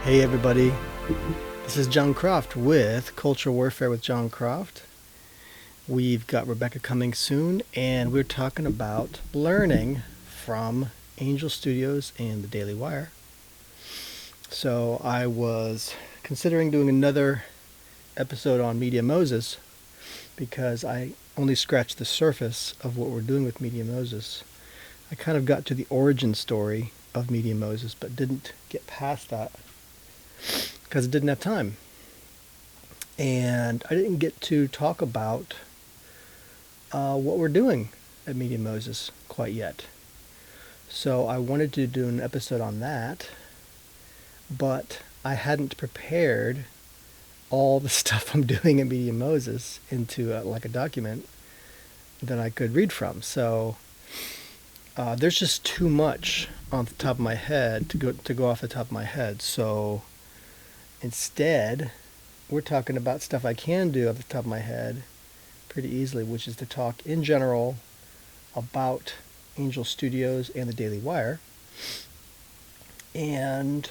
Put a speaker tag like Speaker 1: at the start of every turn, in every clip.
Speaker 1: Hey everybody, this is Jon Croft with Culture Warfare with Jon Croft. We've got Rebecca coming soon, and we're talking about learning from Angel Studios and the Daily Wire. So I was considering doing another episode on Media Moses because I only scratched the surface of what we're doing with Media Moses. I kind of got to the origin story of Media Moses, but didn't get past that because I didn't have time. And I didn't get to talk about what we're doing at Media Moses quite yet. So I wanted to do an episode on that, but I hadn't prepared all the stuff I'm doing at Media Moses into like a document that I could read from. So there's just too much on the top of my head to go off the top of my head. So instead, we're talking about stuff I can do off the top of my head pretty easily, which is to talk in general about Angel Studios and the Daily Wire and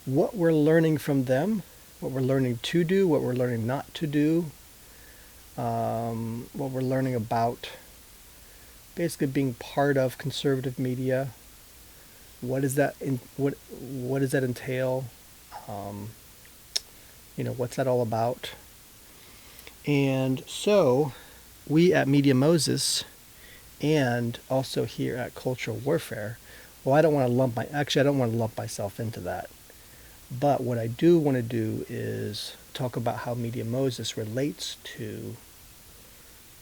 Speaker 1: what we're learning from them, what we're learning to do, what we're learning not to do, what we're learning about basically being part of conservative media. What does that entail? What's that all about? And so we at Media Moses and also here at Cultural Warfare, well, I don't want to lump myself into that. But what I do want to do is talk about how Media Moses relates to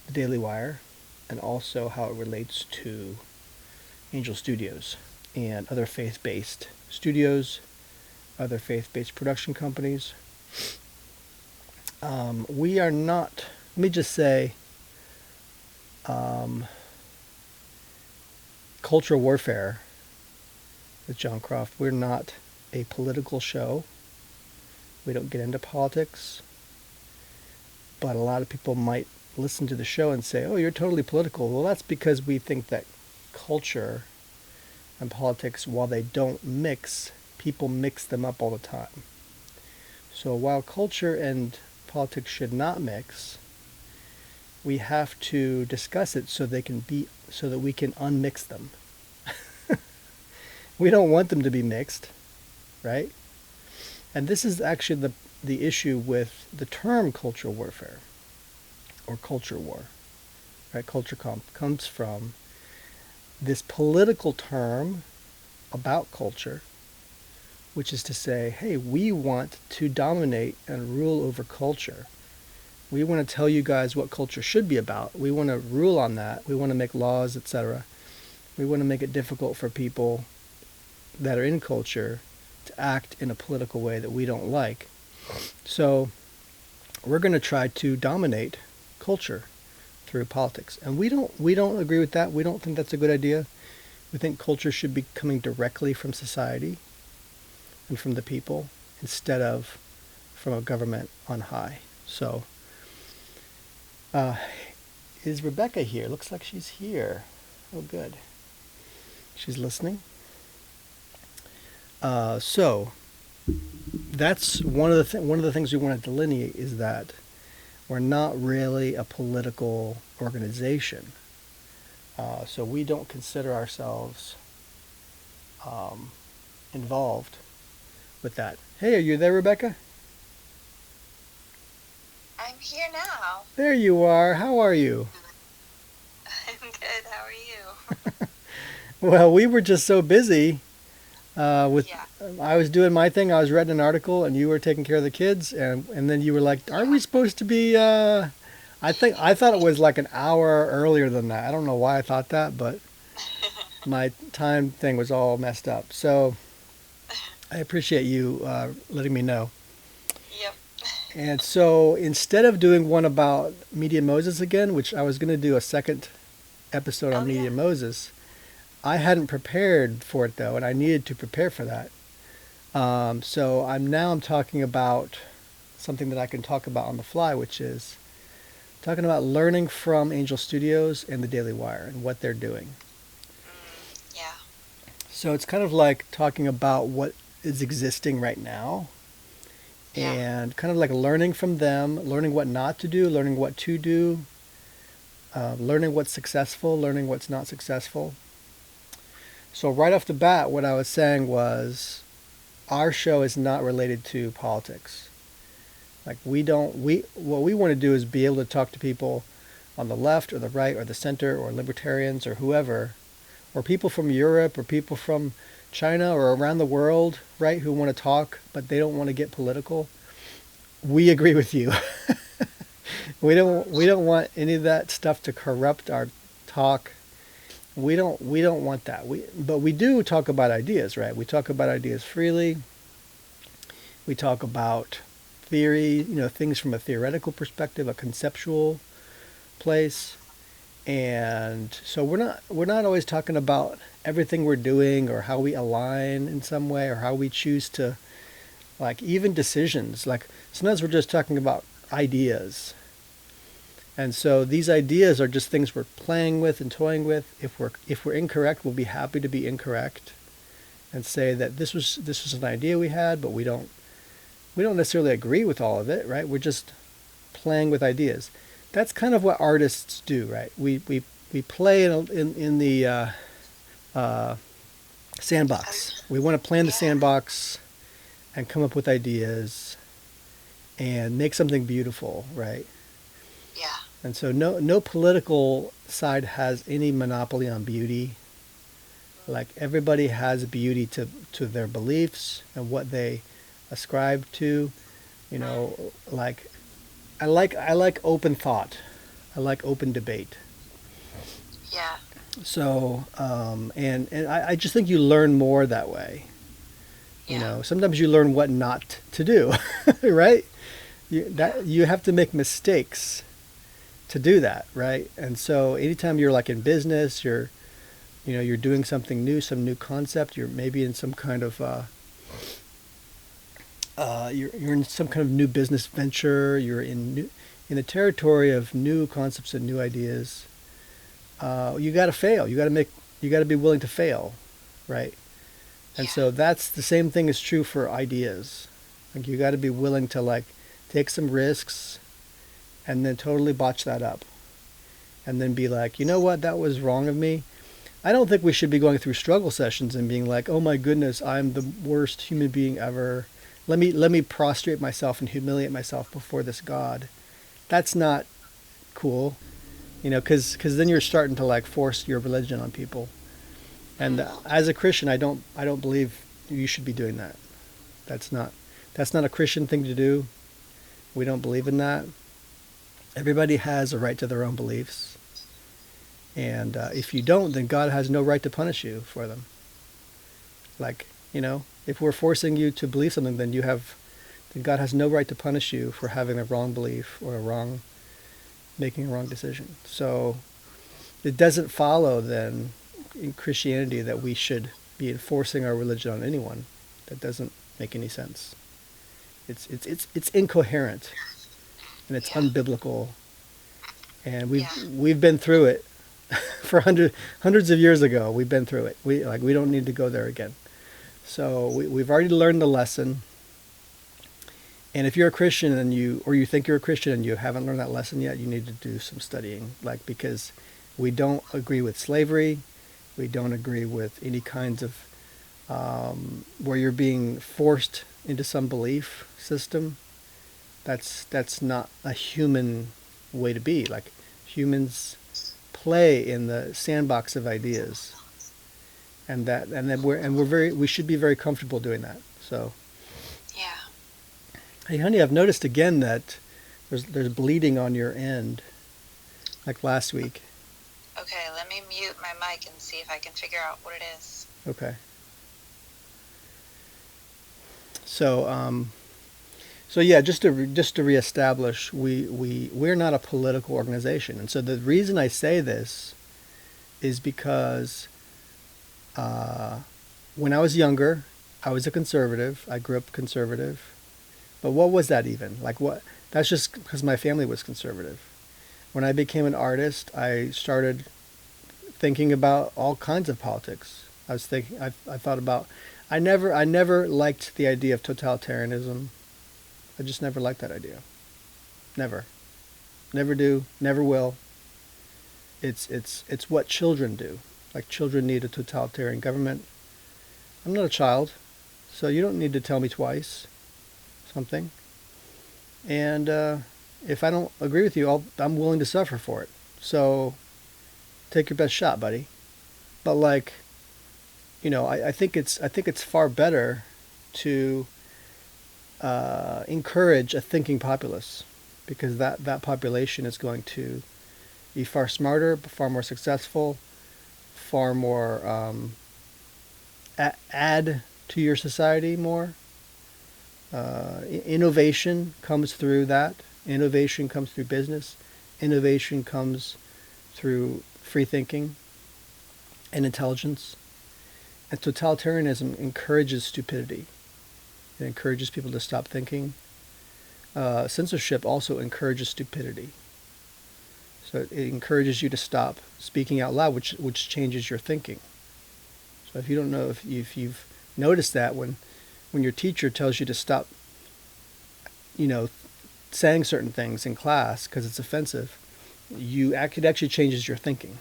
Speaker 1: the Daily Wire and also how it relates to Angel Studios and other faith-based studios, other faith-based production companies. We are not, let me just say, Cultural Warfare with Jon Croft, we're not a political show. We don't get into politics. But a lot of people might listen to the show and say, oh, you're totally political. Well, that's because we think that culture and politics, while they don't mix, people mix them up all the time. So while culture and politics should not mix, we have to discuss it so that we can unmix them. We don't want them to be mixed, right? And this is actually the issue with the term cultural warfare or culture war, right? Culture comes from this political term about culture, which is to say, hey, we want to dominate and rule over culture. We want to tell you guys what culture should be about. We want to rule on that. We want to make laws, etc. We want to make it difficult for people that are in culture to act in a political way that we don't like. So we're going to try to dominate culture through politics. And we don't agree with that. We don't think that's a good idea. We think culture should be coming directly from society and from the people instead of from a government on high. So is Rebecca here? Looks like she's here. Oh, good. She's listening. So that's one of the things we want to delineate is that we're not really a political organization. So we don't consider ourselves involved with that. Hey, are you there, Rebecca?
Speaker 2: I'm here now.
Speaker 1: There you are. How are you?
Speaker 2: I'm good. How are you?
Speaker 1: Well, we were just so busy with
Speaker 2: Yeah.
Speaker 1: I was doing my thing. I was writing an article, and you were taking care of the kids, and then you were like, "Aren't we supposed to be?" I thought it was like an hour earlier than that. I don't know why I thought that, but my time thing was all messed up. So I appreciate you letting me know.
Speaker 2: Yep.
Speaker 1: And so instead of doing one about Media Moses again, which I was going to do a second episode on
Speaker 2: Oh, yeah.
Speaker 1: Media Moses, I hadn't prepared for it though, and I needed to prepare for that. So I'm talking about something that I can talk about on the fly, which is talking about learning from Angel Studios and the Daily Wire and what they're doing.
Speaker 2: Yeah.
Speaker 1: So it's kind of like talking about what is existing right now,
Speaker 2: Yeah.
Speaker 1: and kind of like learning from them, learning what not to do, learning what to do, learning what's successful, learning what's not successful. So right off the bat, what I was saying was our show is not related to politics. Like we don't we what we want to do is be able to talk to people on the left or the right or the center or libertarians or whoever, or people from Europe or people from China or around the world, right, who want to talk but they don't want to get political. We agree with you. We don't want any of that stuff to corrupt our talk. We don't want that. But we do talk about ideas, right? We talk about ideas freely. We talk about theory, things from a theoretical perspective, a conceptual place. And so we're not always talking about everything we're doing or how we align in some way or how we choose to, like, even decisions. Like sometimes we're just talking about ideas. And so these ideas are just things we're playing with and toying with. If we're incorrect, we'll be happy to be incorrect and say that this was an idea we had, but we don't necessarily agree with all of it, right? We're just playing with ideas. That's kind of what artists do, right? We play in the uh, sandbox. We want to play in the
Speaker 2: Yeah.
Speaker 1: sandbox and come up with ideas and make something beautiful, right?
Speaker 2: Yeah.
Speaker 1: And so no political side has any monopoly on beauty. Like everybody has beauty to their beliefs and what they ascribe to. Like I like open thought. I like open debate.
Speaker 2: Yeah.
Speaker 1: So and I just think you learn more that way.
Speaker 2: Yeah.
Speaker 1: Sometimes you learn what not to do, right?
Speaker 2: Yeah.
Speaker 1: You have to make mistakes to do that, right? And so anytime you're like in business, you're doing something new, some new concept. You're maybe in some kind of you're in some kind of new business venture. You're in the territory of new concepts and new ideas. You got to fail. You got to be willing to fail, right? And
Speaker 2: Yeah.
Speaker 1: so that's the same thing is true for ideas. Like you got to be willing to like take some risks and then totally botch that up. And then be like, you know what, that was wrong of me. I don't think we should be going through struggle sessions and being like, oh my goodness, I'm the worst human being ever. Let me prostrate myself and humiliate myself before this God. That's not cool, because then you're starting to like force your religion on people. And as a Christian, I don't believe you should be doing that. That's not that's not a Christian thing to do. We don't believe in that. Everybody has a right to their own beliefs, and if you don't, then God has no right to punish you for them. Like, if we're forcing you to believe something, then God has no right to punish you for having a wrong belief or making a wrong decision. So it doesn't follow then in Christianity that we should be enforcing our religion on anyone. That doesn't make any sense. It's incoherent and it's
Speaker 2: Yeah.
Speaker 1: unbiblical, and we've
Speaker 2: Yeah.
Speaker 1: we've been through it for hundreds of years ago. We've been through it. We don't need to go there again. So we've already learned the lesson. And if you're a Christian or you think you're a Christian and you haven't learned that lesson yet, you need to do some studying. Like, because we don't agree with slavery, we don't agree with any kinds of where you're being forced into some belief system. That's not a human way to be. Like, humans play in the sandbox of ideas, and we should be very comfortable doing that. So,
Speaker 2: Yeah.
Speaker 1: hey, honey, I've noticed again that there's bleeding on your end, like last week.
Speaker 2: Okay, let me mute my mic and see if I can figure out what it is.
Speaker 1: Okay. So yeah, just to reestablish, we're not a political organization, and so the reason I say this is because when I was younger, I was a conservative. I grew up conservative, but what was that even? Like what? That's just because my family was conservative. When I became an artist, I started thinking about all kinds of politics. I thought about I never liked the idea of totalitarianism. I just never liked that idea. Never. Never do, never will. It's what children do. Like children need a totalitarian government. I'm not a child, so you don't need to tell me twice something. And if I don't agree with you, I'm willing to suffer for it. So take your best shot, buddy. But like, I think it's far better to encourage a thinking populace, because that population is going to be far smarter, far more successful, far more add to your society more. Innovation comes through that. Innovation comes through business. Innovation comes through free thinking and intelligence. And totalitarianism encourages stupidity. It encourages people to stop thinking. Censorship also encourages stupidity. So it encourages you to stop speaking out loud, which changes your thinking. So if you don't know, if you've noticed that when your teacher tells you to stop, you know, saying certain things in class because it's offensive, it actually changes your thinking.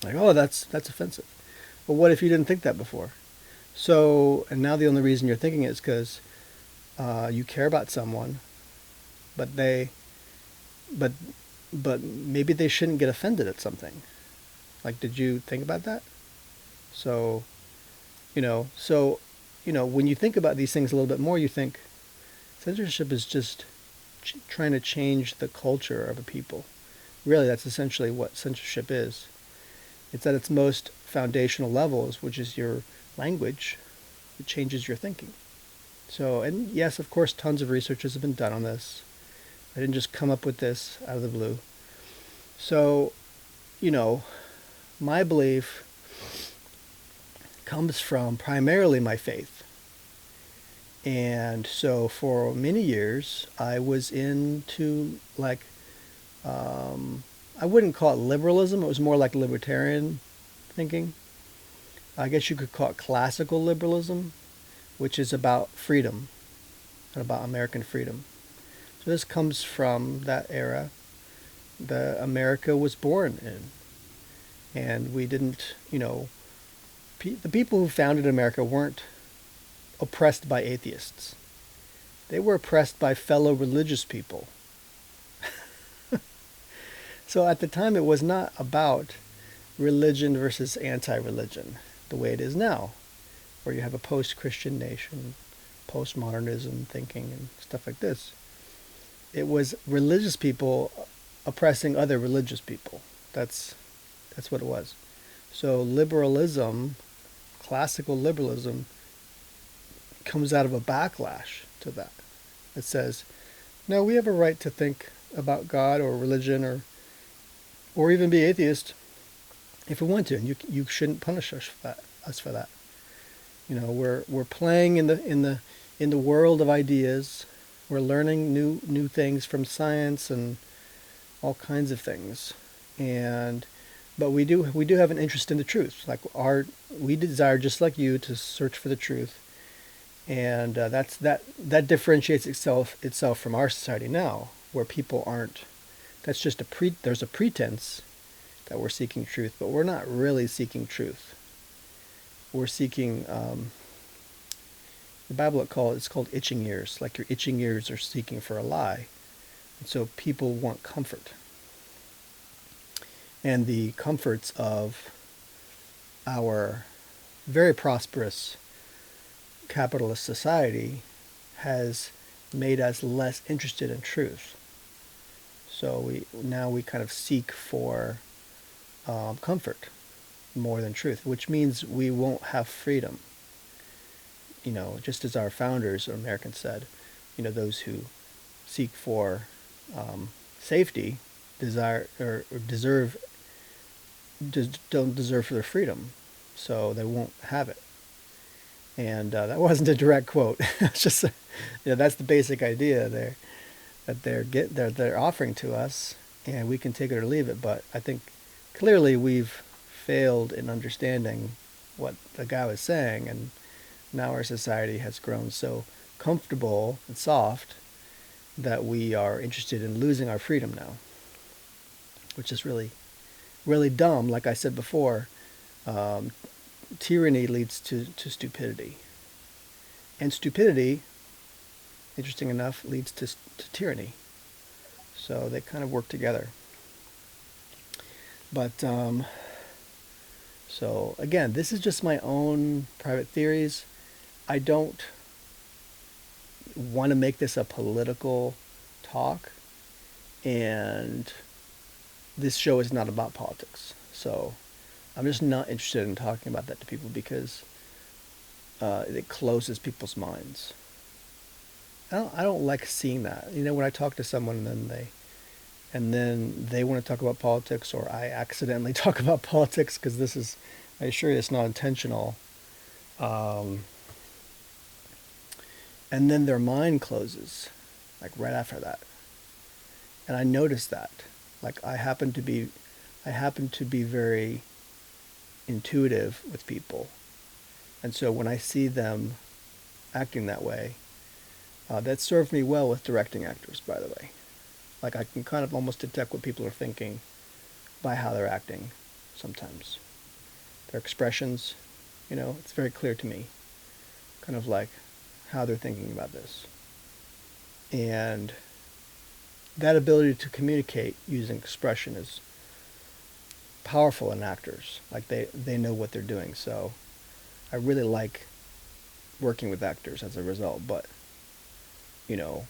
Speaker 1: Like, oh, that's offensive. Well, what if you didn't think that before? So, and now the only reason you're thinking it is because you care about someone, but but maybe they shouldn't get offended at something. Like, did you think about that? So, when you think about these things a little bit more, you think censorship is just trying to change the culture of a people. Really, that's essentially what censorship is. It's at its most foundational levels, which is your language. It changes your thinking. So, and yes, of course, tons of researches have been done on this. I didn't just come up with this out of the blue. So, my belief comes from primarily my faith. And so for many years, I was into I wouldn't call it liberalism. It was more like libertarian thinking. I guess you could call it classical liberalism, which is about freedom and about American freedom. So this comes from that era that America was born in. And we didn't, the people who founded America weren't oppressed by atheists. They were oppressed by fellow religious people. So at the time, it was not about religion versus anti-religion the way it is now, where you have a post-Christian nation, postmodernism thinking and stuff like this. It was religious people oppressing other religious people. That's what it was. So liberalism, classical liberalism, comes out of a backlash to that. It says, no, we have a right to think about God or religion or even be atheist if we want to, and you shouldn't punish us for that. We're playing in the world of ideas. We're learning new things from science and all kinds of things, but we do have an interest in the truth. Like we desire, just like you, to search for the truth, and that differentiates itself from our society now, where people aren't. That's just there's a pretense that we're seeking truth, but we're not really seeking truth. We're seeking. The Bible it's called itching ears. Like your itching ears are seeking for a lie, and so people want comfort. And the comforts of our very prosperous capitalist society has made us less interested in truth. So we kind of seek for comfort more than truth, which means we won't have freedom. Just as our founders or Americans said, those who seek for safety don't deserve for their freedom, so they won't have it. And that wasn't a direct quote. It's just that's the basic idea there that they're offering to us, and we can take it or leave it. But I think clearly we've failed in understanding what the guy was saying, and now our society has grown so comfortable and soft that we are interested in losing our freedom now, which is really, really dumb. Like I said before, um, tyranny leads to stupidity. And stupidity, interesting enough, leads to tyranny. So they kind of work together. But so again, this is just my own private theories. I don't want to make this a political talk, and this show is not about politics. So I'm just not interested in talking about that to people because it closes people's minds. I don't like seeing that. You know, when I talk to someone and then they want to talk about politics, or I accidentally talk about politics because this is, I assure you, it's not intentional. Um, and then their mind closes, like right after that. And I notice that. Like I happen to be very intuitive with people, and so when I see them acting that way, that served me well with directing actors, by the way. Like I can kind of almost detect what people are thinking by how they're acting sometimes. Their expressions, you know, it's very clear to me, kind of like how they're thinking about this. And that ability to communicate using expression is powerful in actors. Like they know what they're doing. So I really like working with actors as a result. But, you know,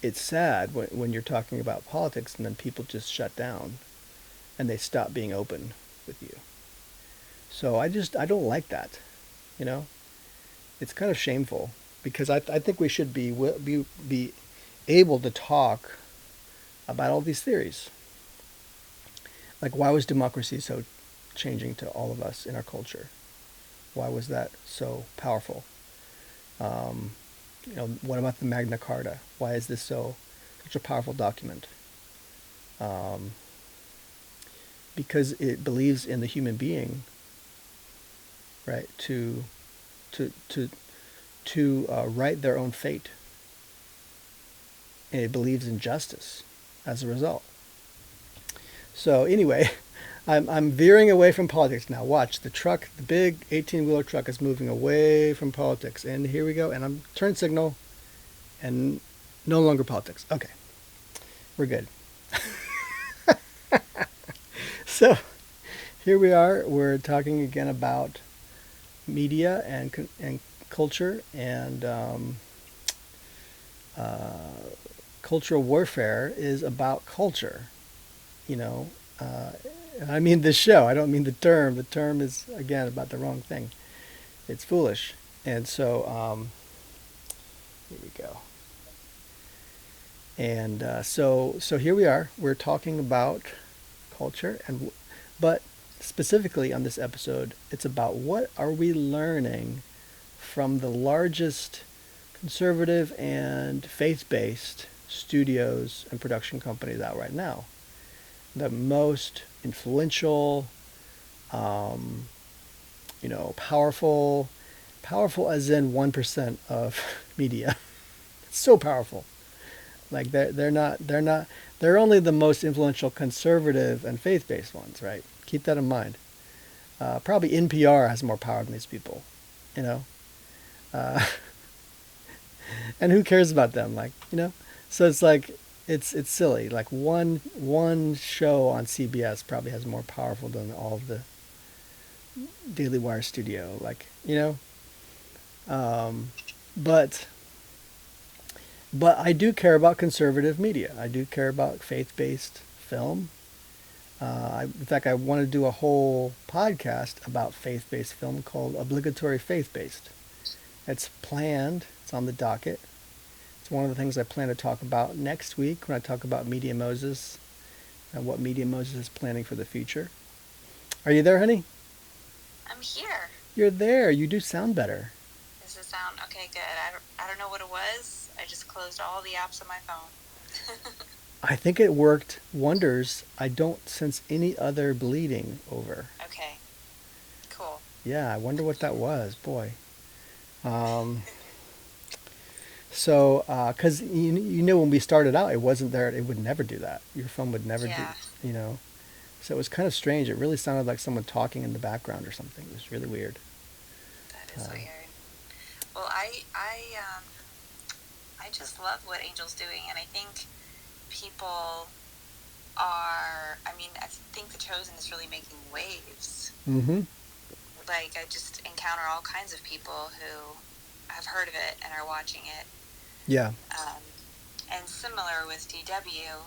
Speaker 1: it's sad when you're talking about politics and then people just shut down and they stop being open with you. So I don't like that, you know. It's kind of shameful because I think we should be able to talk about all these theories. Like, why was democracy so changing to all of us in our culture? Why was that so powerful? Um, you know, what about the Magna Carta? Why is this such a powerful document? Um, because it believes in the human being, right? To to to write their own fate, and it believes in justice as a result. So anyway, I'm veering away from politics now. Watch the truck, the big 18-wheeler truck is moving away from politics, and here we go. And I'm turn signal, and no longer politics. Okay, we're good. So here we are. We're talking again about media and culture and cultural warfare is about culture. You know, and I mean this show. I don't mean the term. The term is again about the wrong thing. It's foolish. And so here we go. And so here we are. We're talking about culture, but specifically on this episode, it's about what are we learning from the largest conservative and faith-based studios and production companies out right now. The most influential, um, you know, powerful as in 1% of media. It's so powerful. Like they're only the most influential conservative and faith-based ones, right? Keep that in mind. Probably NPR has more power than these people, you know. Uh, and who cares about them? Like, you know. So it's like it's silly. Like one show on CBS probably has more powerful than all of the Daily Wire studio. Like, you know. But I do care about conservative media. I do care about faith-based film. In fact, I want to do a whole podcast about faith-based film called Obligatory Faith-Based. It's planned. It's on the docket. It's one of the things I plan to talk about next week when I talk about Media Moses and what Media Moses is planning for the future. Are you there, honey?
Speaker 2: I'm here.
Speaker 1: You're there. You do sound better.
Speaker 2: Does it sound okay? Good. I don't know what it was. I just closed all the apps on my phone.
Speaker 1: I think it worked wonders. I don't sense any other bleeding over.
Speaker 2: Okay. Cool.
Speaker 1: Yeah, I wonder what that was, boy. Um, so, because you know when we started out, it wasn't there. It would never do that. Your phone would never do,
Speaker 2: Yeah,
Speaker 1: you know. So it was kind of strange. It really sounded like someone talking in the background or something. It was really weird.
Speaker 2: that is
Speaker 1: Uh,
Speaker 2: weird. Well, I just love what Angel's doing, and I think people are. I mean, I think The Chosen is really making waves.
Speaker 1: mm-hmm.
Speaker 2: Like, I just encounter all kinds of people who have heard of it and are watching it.
Speaker 1: Yeah.
Speaker 2: Um, and similar with DW,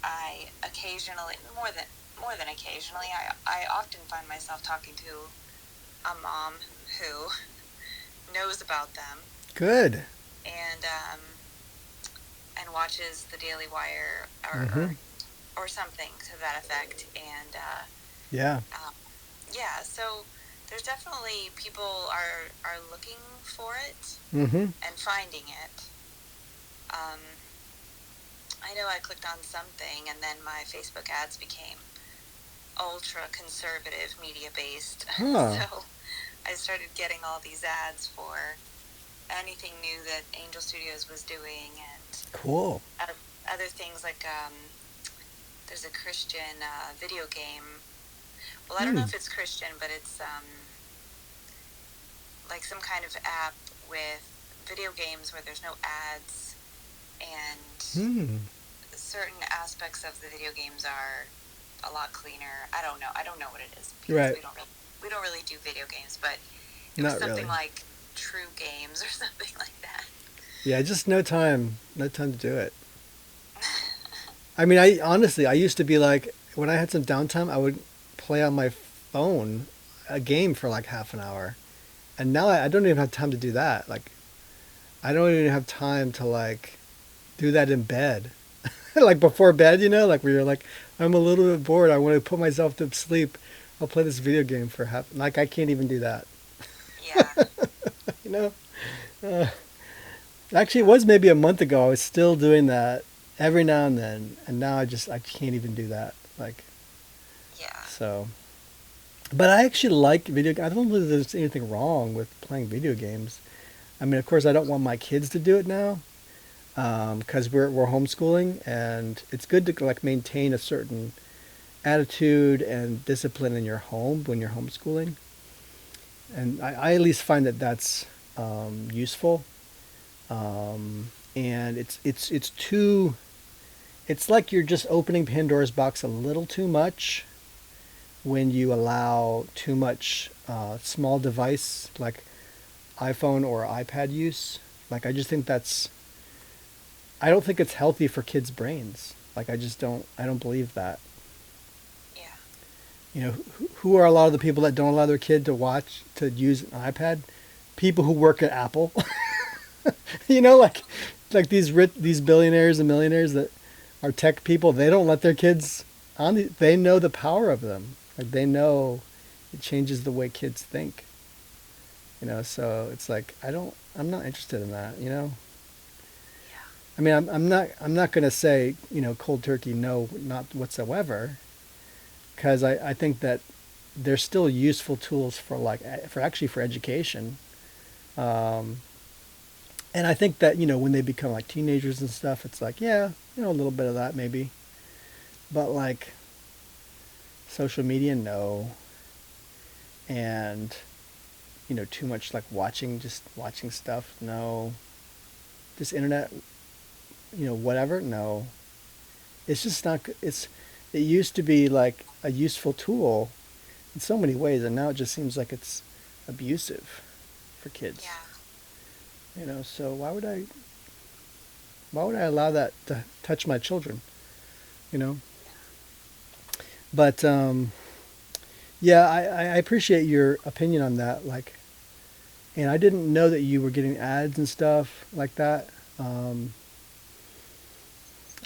Speaker 2: I occasionally, more than occasionally, I often find myself talking to a mom who knows about them
Speaker 1: Good.
Speaker 2: and watches the Daily Wire
Speaker 1: Mm-hmm.
Speaker 2: or something to that effect. And
Speaker 1: Yeah.
Speaker 2: um, yeah, so there's definitely people are looking for it
Speaker 1: Mm-hmm.
Speaker 2: and finding it. Um, I know I clicked on something and then my Facebook ads became ultra conservative media based.
Speaker 1: Huh.
Speaker 2: So I started getting all these ads for anything new that Angel Studios was doing and
Speaker 1: Cool.
Speaker 2: other things like there's a Christian video game. Well, I don't know
Speaker 1: Hmm.
Speaker 2: if it's Christian, but it's like some kind of app with video games where there's no ads and
Speaker 1: Hmm.
Speaker 2: certain aspects of the video games are a lot cleaner. I don't know. I don't know what it is because
Speaker 1: Right.
Speaker 2: we don't really do video games, but it was
Speaker 1: Not
Speaker 2: something
Speaker 1: really.
Speaker 2: like True Games or something like that.
Speaker 1: Yeah, just no time. No time to do it. I mean, I honestly, I used to be like, when I had some downtime, I would play on my phone a game for like half an hour. And now I don't even have time to do that. Like, I don't even have time to like do that in bed. Like before bed, like where you're like, I'm a little bit bored. I want to put myself to sleep. I'll play this video game for half. Like I can't even do that.
Speaker 2: Yeah,
Speaker 1: You know. Uh, Actually, it
Speaker 2: yeah,
Speaker 1: was maybe a month ago. I was still doing that every now and then, and now I can't even do that. Like
Speaker 2: yeah,
Speaker 1: so. But I actually like video. I don't believe there's anything wrong with playing video games. I mean, of course, I don't want my kids to do it now because we're homeschooling, and it's good to like maintain a certain attitude and discipline in your home when you're homeschooling. And I at least find that that's useful. And it's too. It's like you're just opening Pandora's box a little too much when you allow too much small device like iPhone or iPad use. Like I just think that's. I don't think it's healthy for kids' brains. Like I just don't. I don't believe that.
Speaker 2: yeah,
Speaker 1: Who are a lot of the people that don't allow their kid to use an iPad? People who work at Apple. Like these billionaires and millionaires that are tech people. They don't let their kids on. They know the power of them. Like they know it changes the way kids think. So it's like I don't. I'm not interested in that.
Speaker 2: yeah,
Speaker 1: I mean, I'm not going to say cold turkey no, not whatsoever, because I think that they're still useful tools for for education. Um, and I think that when they become like teenagers and stuff, it's like yeah, a little bit of that maybe, but like social media, no, and too much like just watching stuff, no, just internet, whatever, no. It's just not. It used to be like a useful tool in so many ways, and now it just seems like it's abusive for kids.
Speaker 2: yeah,
Speaker 1: So why would I allow that to touch my children? You know. But yeah, I appreciate your opinion on that. Like, and I didn't know that you were getting ads and stuff like that. Um,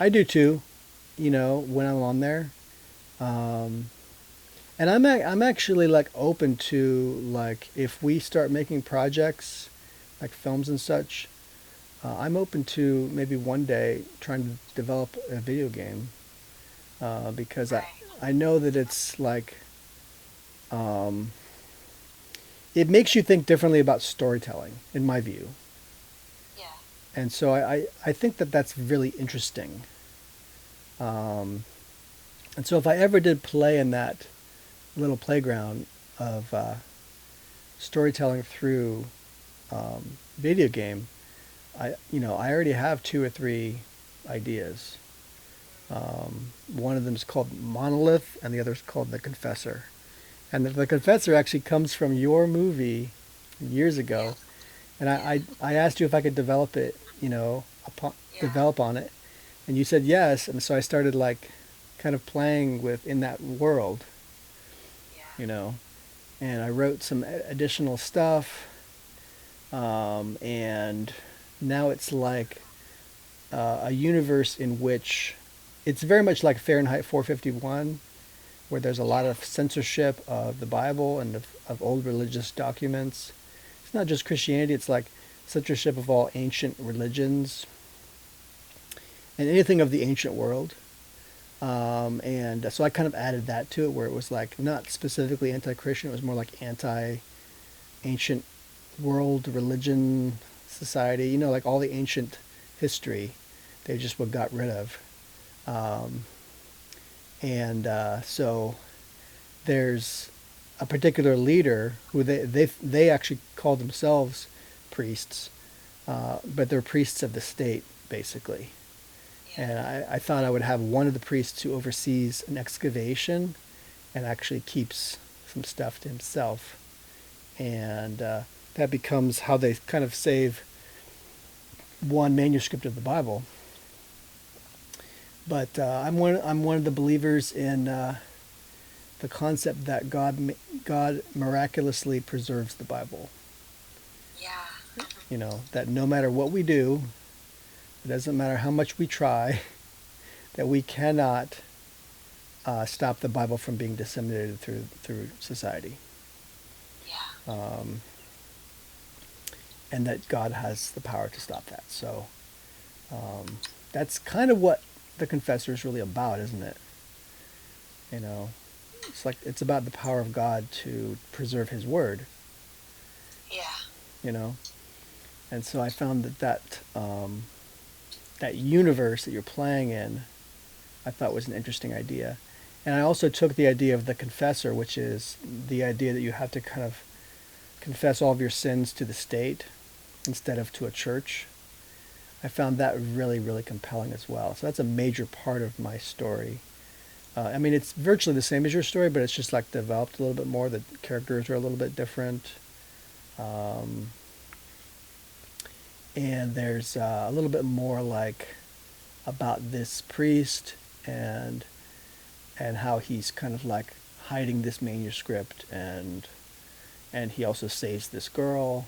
Speaker 1: I do too. When I'm on there. Um, and I'm actually like open to like if we start making projects like films and such. I'm open to maybe one day trying to develop a video game because I
Speaker 2: right,
Speaker 1: I know that it's like it makes you think differently about storytelling, in my view.
Speaker 2: Yeah.
Speaker 1: And so I think that that's really interesting. Um, and so if I ever did play in that little playground of storytelling through video game, I already have two or three ideas. One of them is called Monolith, and the other is called The Confessor. And the Confessor actually comes from your movie years
Speaker 2: Yeah.
Speaker 1: ago. And
Speaker 2: Yeah.
Speaker 1: I asked you if I could develop it,
Speaker 2: Yeah.
Speaker 1: develop on it, and you said yes. And so I started like kind of playing with in that world,
Speaker 2: Yeah.
Speaker 1: you know, and I wrote some additional stuff, and now it's like a universe in which it's very much like Fahrenheit 451, where there's a lot
Speaker 2: Yeah.
Speaker 1: of censorship of the Bible and of old religious documents. It's not just Christianity, it's like censorship of all ancient religions and anything of the ancient world. And so I kind of added that to it, where it was like not specifically anti-Christian, it was more like anti-ancient world, religion, society, like all the ancient history, they just what got rid of. Um, and so there's a particular leader who they actually call themselves priests, but they're priests of the state basically.
Speaker 2: Yeah.
Speaker 1: And I thought I would have one of the priests who oversees an excavation and actually keeps some stuff to himself, and that becomes how they kind of save one manuscript of the Bible. But I'm one of the believers in the concept that God miraculously preserves the Bible.
Speaker 2: Yeah.
Speaker 1: That no matter what we do, it doesn't matter how much we try, that we cannot stop the Bible from being disseminated through society,
Speaker 2: Yeah.
Speaker 1: um, and that God has the power to stop that. So um, that's kind of what the Confessor is really about, isn't it? You know, it's about the power of God to preserve His Word.
Speaker 2: Yeah.
Speaker 1: You know, and so I found that universe that you're playing in, I thought was an interesting idea. And I also took the idea of the confessor, which is the idea that you have to kind of confess all of your sins to the state instead of to a church. I found that really, really compelling as well. So that's a major part of my story. I mean, it's virtually the same as your story, but it's just like developed a little bit more. The characters are a little bit different. Um, and there's a little bit more like about this priest and how he's kind of like hiding this manuscript, and he also saves this girl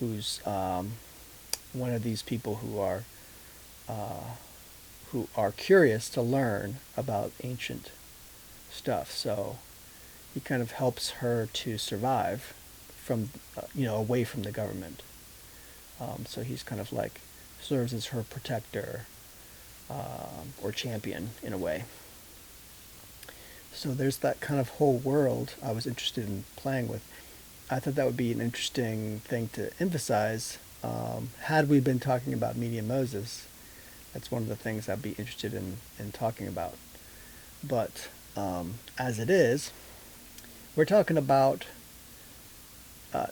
Speaker 1: who's one of these people uh, who are curious to learn about ancient stuff. So he kind of helps her to survive from away from the government. So he's kind of like serves as her protector, or champion in a way. So there's that kind of whole world I was interested in playing with. I thought that would be an interesting thing to emphasize. Had we been talking about Media Moses, that's one of the things I'd be interested in talking about. But as it is, we're talking about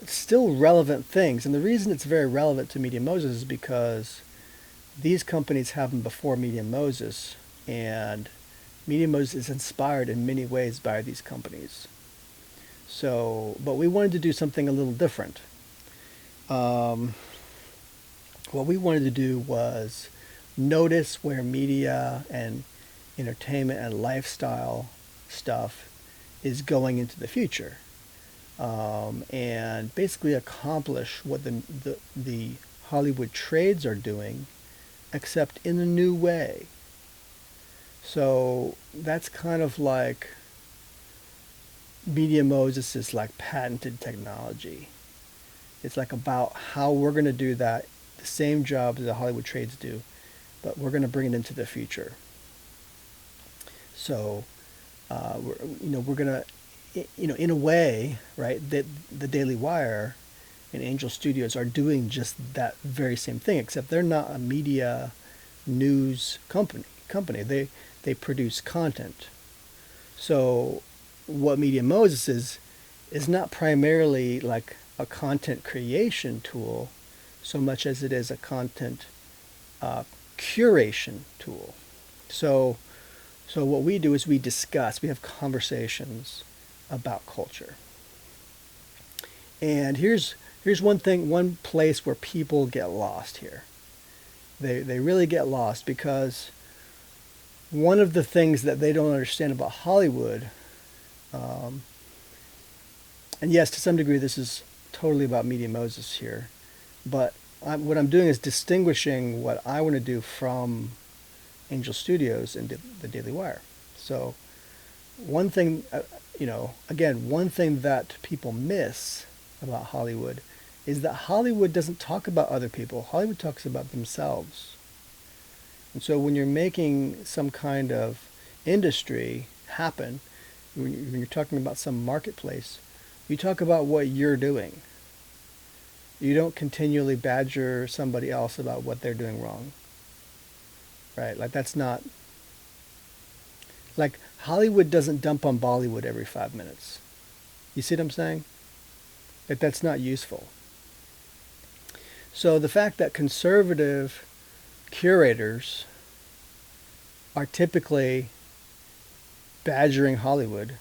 Speaker 1: still relevant things. And the reason it's very relevant to Media Moses is because these companies happened before Media Moses, and Media Moses is inspired in many ways by these companies. So, but we wanted to do something a little different. Um, what we wanted to do was notice where media and entertainment and lifestyle stuff is going into the future, and basically accomplish what the Hollywood trades are doing, except in a new way. So that's kind of like Media Moses is like patented technology. It's like about how we're going to do that, the same job that the Hollywood trades do, but we're going to bring it into the future. So we're going to in a way, right, that the Daily Wire and Angel Studios are doing just that very same thing, except they're not a media news company. They produce content. So what Media Moses is not primarily like a content creation tool so much as it is a content curation tool. So what we do is we have conversations about culture. And here's one place where people get lost here. They really get lost because one of the things that they don't understand about Hollywood, and yes, to some degree, this is totally about Media Moses here, but what I'm doing is distinguishing what I want to do from Angel Studios and the Daily Wire. So one thing, again, one thing that people miss about Hollywood is that Hollywood doesn't talk about other people. Hollywood talks about themselves. And so when you're making some kind of industry happen, when you're talking about some marketplace, you talk about what you're doing. You don't continually badger somebody else about what they're doing wrong. Right? Like that's not, like Hollywood doesn't dump on Bollywood every 5 minutes. You see what I'm saying? Like that's not useful. So the fact that conservative curators are typically badgering Hollywood,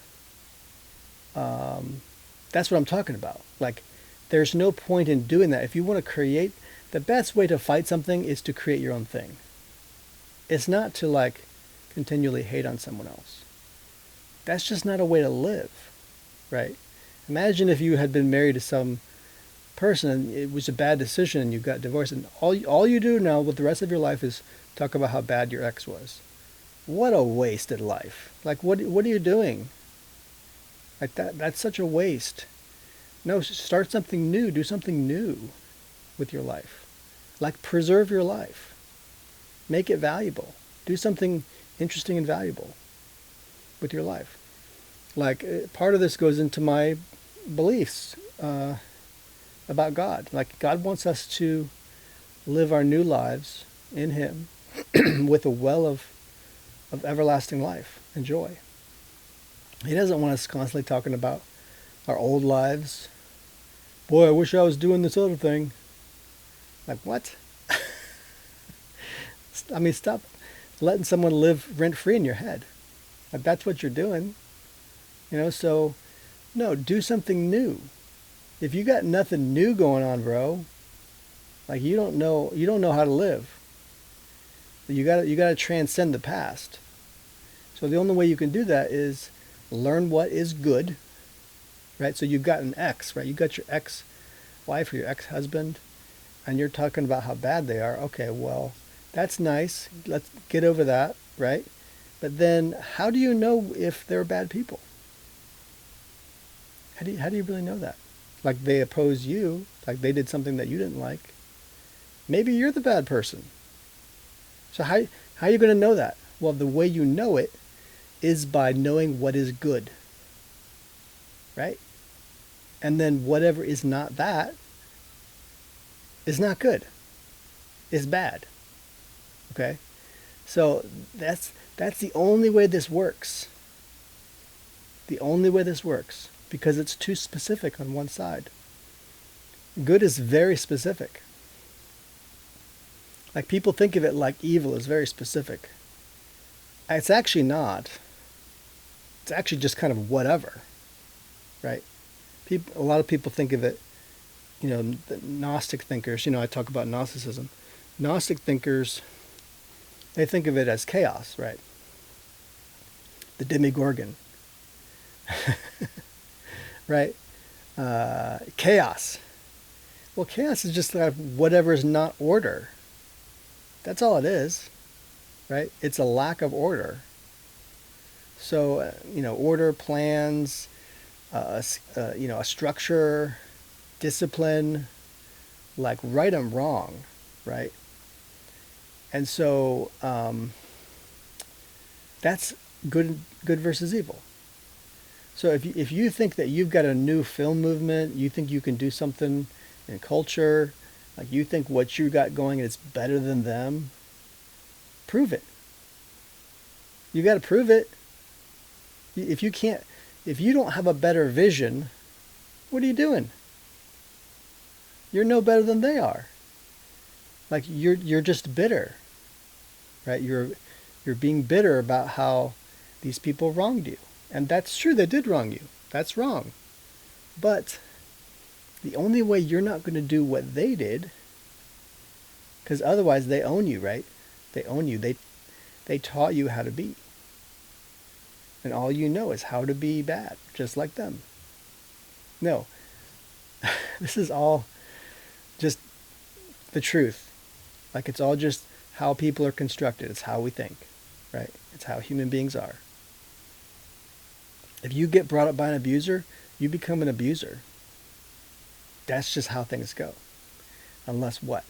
Speaker 1: that's what I'm talking about. Like, there's no point in doing that. If you want to create, the best way to fight something is to create your own thing. It's not to like continually hate on someone else. That's just not a way to live, right? Imagine if you had been married to some person and it was a bad decision and you got divorced, and all you do now with the rest of your life is talk about how bad your ex was. What a wasted life. Like what are you doing? Like that's such a waste. No, start something new, do something new with your life. Like preserve your life. Make it valuable. Do something interesting and valuable with your life. Like part of this goes into my beliefs about God. Like God wants us to live our new lives in Him with a well of everlasting life and joy. He doesn't want us constantly talking about our old lives. Boy, I wish I was doing this other thing. Like what? I mean, stop letting someone live rent-free in your head. Like that's what you're doing. So no, do something new. If you got nothing new going on, bro, like you don't know how to live. You got to transcend the past. So the only way you can do that is learn what is good, right? So you've got an ex, right? You got your ex-wife or your ex-husband, and you're talking about how bad they are. Okay, well, that's nice. Let's get over that, right? But then how do you know if they're bad people? How do you really know that? Like they oppose you, like they did something that you didn't like. Maybe you're the bad person. So how are you going to know that? Well, the way you know it is by knowing what is good, right? And then whatever is not that is not good, is bad, okay? So that's the only way this works. The only way this works, because it's too specific on one side. Good is very specific. Like people think of it like evil is very specific. It's actually not. It's actually just kind of whatever, right? A lot of people think of it, the Gnostic thinkers, I talk about Gnosticism. Gnostic thinkers, they think of it as chaos, right? The Demigorgon, right? Chaos. Well, chaos is just like whatever is not order. That's all it is, right? It's a lack of order. So, order, plans, a structure, discipline, like right and wrong, right? And so that's good versus evil. So if you think that you've got a new film movement, you think you can do something in culture, like you think what you got going is better than them, prove it. You got to prove it. If you can't, if you don't have a better vision, what are you doing? You're no better than they are. Like you're just bitter, right? You're being bitter about how these people wronged you. And that's true, they did wrong you. That's wrong. But the only way you're not going to do what they did, because otherwise they own you, right? They own you. They taught you how to be. And all you know is how to be bad, just like them. No, this is all just the truth. Like it's all just how people are constructed. It's how we think, right? It's how human beings are. If you get brought up by an abuser, you become an abuser. That's just how things go. Unless what?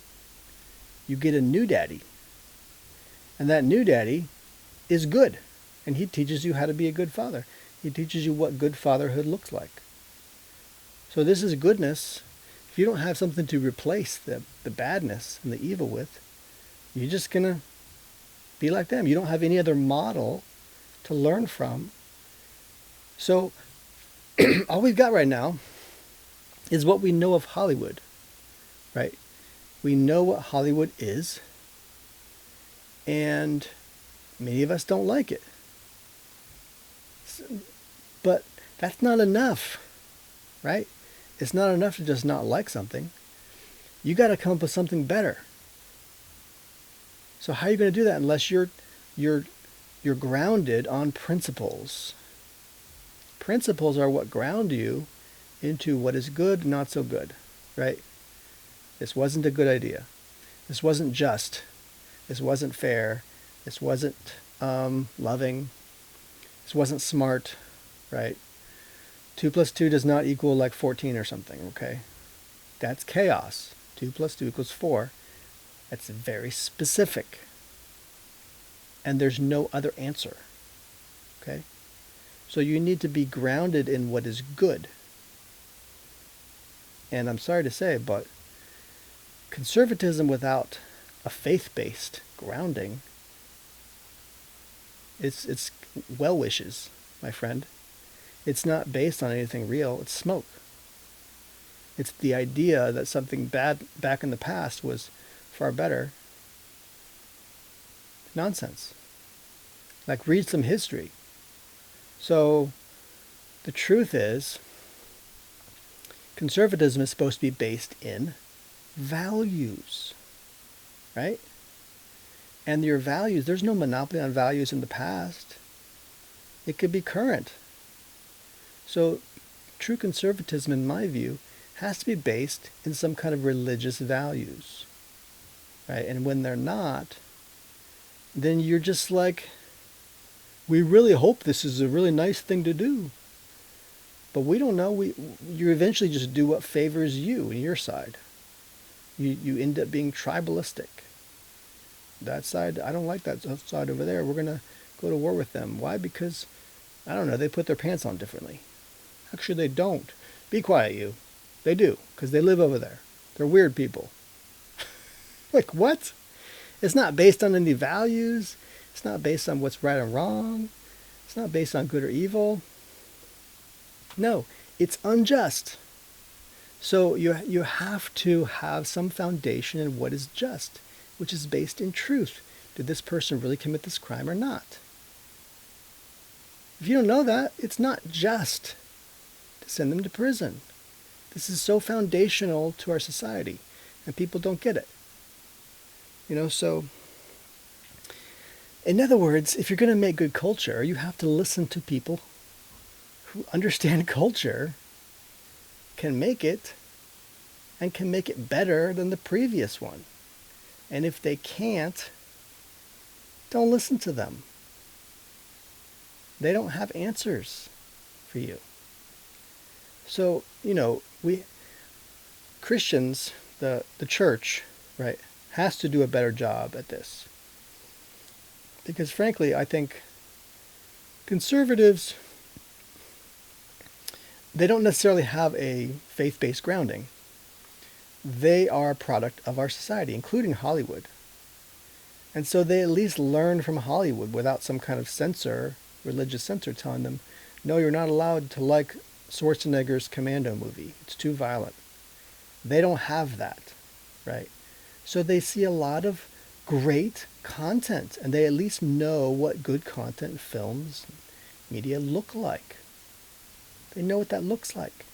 Speaker 1: You get a new daddy. And that new daddy is good. And he teaches you how to be a good father. He teaches you what good fatherhood looks like. So this is goodness. If you don't have something to replace the badness and the evil with, you're just going to be like them. You don't have any other model to learn from. So all we've got right now is what we know of Hollywood, right? We know what Hollywood is, and many of us don't like it. But that's not enough, right? It's not enough to just not like something. You got to come up with something better. So how are you going to do that unless you're grounded on principles? Principles are what ground you into what is good and not so good, right? This wasn't a good idea. This wasn't just. This wasn't fair. This wasn't loving. This wasn't smart, right? 2 plus 2 does not equal like 14 or something, okay? That's chaos. 2 plus 2 equals 4. That's very specific. And there's no other answer, okay? So you need to be grounded in what is good. And I'm sorry to say, but conservatism without a faith-based grounding, it's well wishes, my friend. It's not based on anything real. It's smoke. It's the idea that something bad back in the past was far better. Nonsense. Like, read some history. So the truth is, conservatism is supposed to be based in values, right? And your values, there's no monopoly on values in the past. It could be current. So true conservatism, in my view, has to be based in some kind of religious values, right? And when they're not, then you're just like, we really hope this is a really nice thing to do. But we don't know. You eventually just do what favors you and your side. You end up being tribalistic. That side, I don't like that side over there. We're going to go to war with them. Why? Because, I don't know, they put their pants on differently. Actually, they don't. Be quiet, you. They do, because they live over there. They're weird people. Like, what? It's not based on any values. It's not based on what's right or wrong. It's not based on good or evil. No, it's unjust. So you have to have some foundation in what is just, which is based in truth. Did this person really commit this crime or not? If you don't know that, it's not just to send them to prison. This is so foundational to our society, and people don't get it. So in other words, if you're going to make good culture, you have to listen to people who understand culture, can make it, and can make it better than the previous one. And if they can't, don't listen to them. They don't have answers for you. So, we Christians, the church, right, has to do a better job at this. Because frankly, I think conservatives they don't necessarily have a faith-based grounding. They are a product of our society, including Hollywood. And so they at least learn from Hollywood without some kind of censor, religious censor, telling them, no, you're not allowed to like Schwarzenegger's Commando movie. It's too violent. They don't have that, right? So they see a lot of great content, and they at least know what good content films, media look like. They know what that looks like.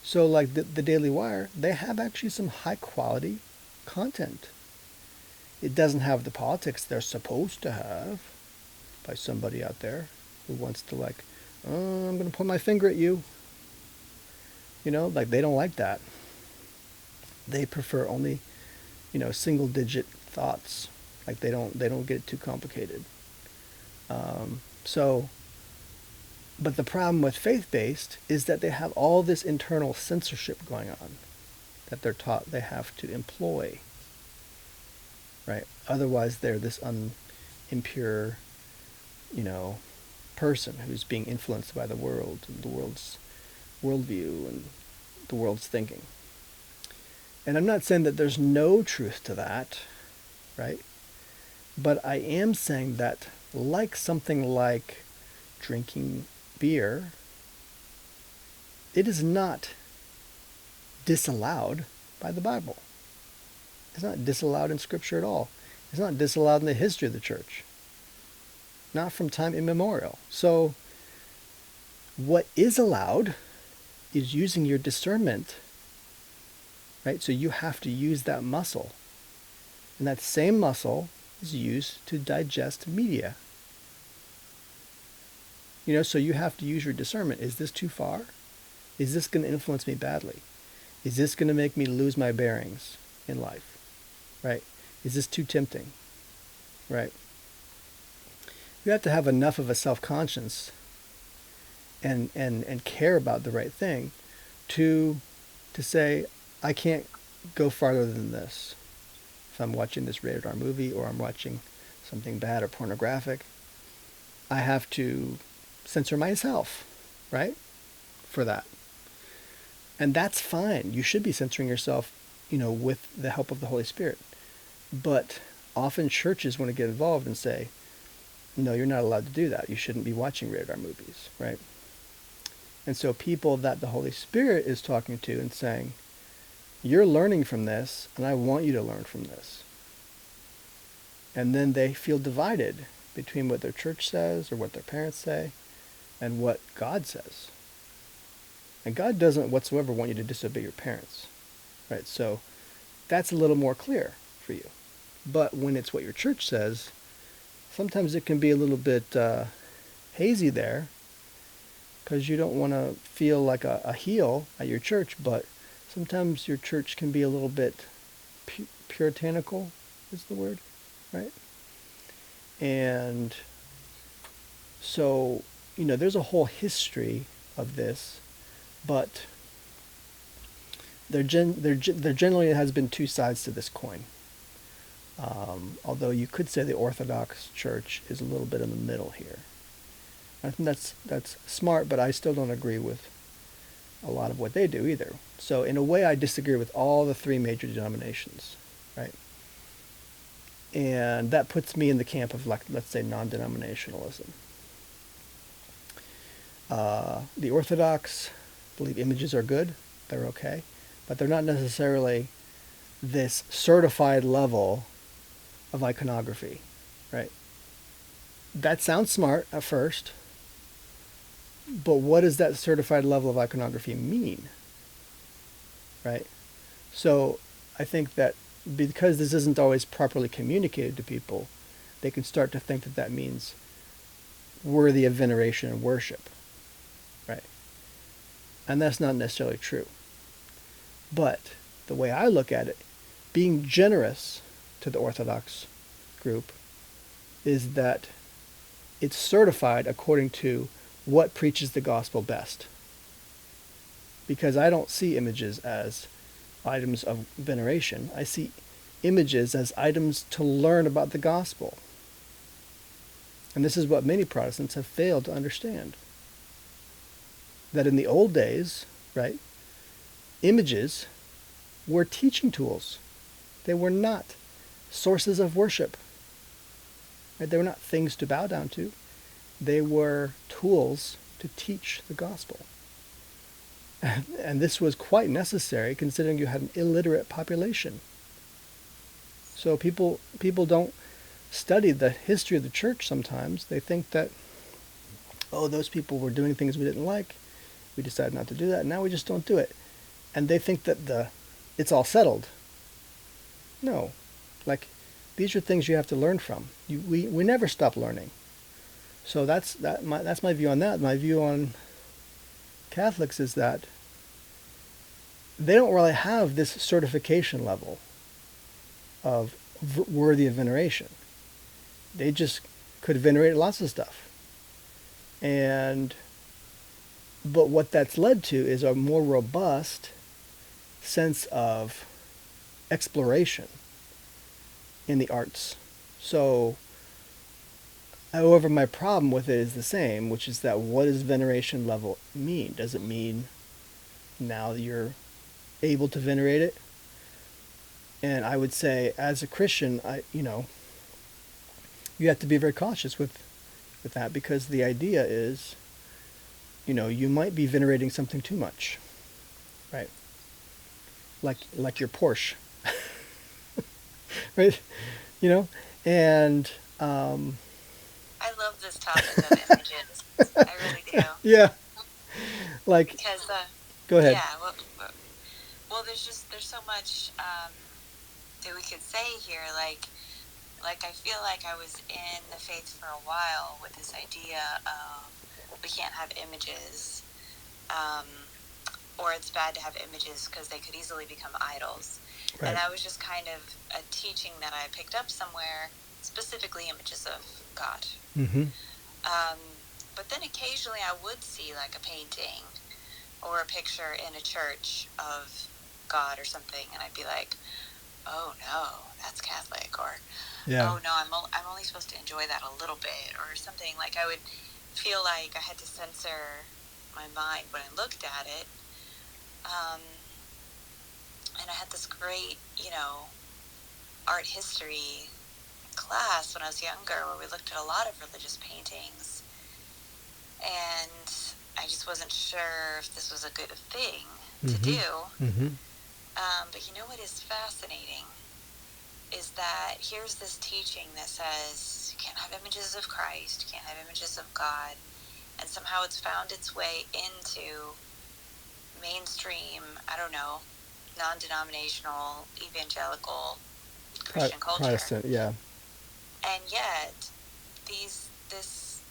Speaker 1: So like the Daily Wire, they have actually some high quality content. It doesn't have the politics they're supposed to have by somebody out there who wants to like, oh, I'm going to point my finger at you. You know, like they don't like that. They prefer only, single digit thoughts. Like they don't get it too complicated. So, but the problem with faith-based is that they have all this internal censorship going on that they're taught they have to employ. Right? Otherwise, they're this impure, person who's being influenced by the world and the world's worldview and the world's thinking. And I'm not saying that there's no truth to that, right? But I am saying that like something like drinking beer, it is not disallowed by the Bible. It's not disallowed in Scripture at all. It's not disallowed in the history of the church. Not from time immemorial. So what is allowed is using your discernment, right? So you have to use that muscle. And that same muscle is used to digest media. So you have to use your discernment. Is this too far? Is this going to influence me badly? Is this going to make me lose my bearings in life? Right? Is this too tempting? Right? You have to have enough of a self-conscience and care about the right thing to say, I can't go farther than this. If I'm watching this rated R movie or I'm watching something bad or pornographic, I have to censor myself, right? For that. And that's fine. You should be censoring yourself, with the help of the Holy Spirit. But often churches want to get involved and say, no, you're not allowed to do that. You shouldn't be watching rated R movies, right? And so people that the Holy Spirit is talking to and saying, you're learning from this, and I want you to learn from this. And then they feel divided between what their church says or what their parents say and what God says. And God doesn't whatsoever want you to disobey your parents, right? So that's a little more clear for you. But when it's what your church says, sometimes it can be a little bit hazy there because you don't want to feel like a heel at your church, but sometimes your church can be a little bit puritanical, is the word, right? And so, there's a whole history of this, but there generally has been two sides to this coin. Although you could say the Orthodox Church is a little bit in the middle here. I think that's smart, but I still don't agree with a lot of what they do either. So in a way, I disagree with all the three major denominations, right? And that puts me in the camp of, like, let's say, non-denominationalism. The Orthodox believe images are good, they're okay, but they're not necessarily this certified level of iconography, right? That sounds smart at first, but what does that certified level of iconography mean, right? So I think that because this isn't always properly communicated to people, they can start to think that that means worthy of veneration and worship, right? And that's not necessarily true. But the way I look at it, being generous to the Orthodox group is that it's certified according to what preaches the gospel best. Because I don't see images as items of veneration. I see images as items to learn about the gospel. And this is what many Protestants have failed to understand. that in the old days, right, images were teaching tools. They were not sources of worship. Right? They were not things to bow down to. They were tools to teach the gospel. And this was quite necessary considering you had an illiterate population. So people don't study the history of the church sometimes. They think that, oh, those people were doing things we didn't like. We decided not to do that. And now we just don't do it. And they think that it's all settled. No. Like, these are things you have to learn from. We never stop learning. So that's my view on that. My view on Catholics is that they don't really have this certification level of worthy of veneration. They just could venerate lots of stuff. But what that's led to is a more robust sense of exploration in the arts. So, however, my problem with it is the same, which is that what does veneration level mean? Does it mean now that you're able to venerate it? And I would say, as a Christian, you have to be very cautious with that, because the idea is, you might be venerating something too much, right? Like your Porsche, right? And
Speaker 2: I love this topic of images. I really do.
Speaker 1: yeah, like,
Speaker 2: Because,
Speaker 1: go ahead.
Speaker 2: yeah, well, there's so much that we could say here. Like I feel like I was in the faith for a while with this idea of we can't have images, or it's bad to have images because they could easily become idols.
Speaker 1: Right.
Speaker 2: And that was just kind of a teaching that I picked up somewhere, specifically images of God.
Speaker 1: Mm-hmm.
Speaker 2: But then occasionally I would see like a painting or a picture in a church of God or something, and I'd be like, oh no, that's Catholic, or
Speaker 1: Yeah.
Speaker 2: oh no, I'm only supposed to enjoy that a little bit, or something. Like I would feel like I had to censor my mind when I looked at it. And I had this great, art history class when I was younger where we looked at a lot of religious paintings, and I just wasn't sure if this was a good thing to do.
Speaker 1: Mm-hmm.
Speaker 2: But you know what is fascinating is that here's this teaching that says you can't have images of Christ, you can't have images of God, and somehow it's found its way into mainstream, non-denominational, evangelical Christian culture.
Speaker 1: Protestant, yeah.
Speaker 2: And yet, this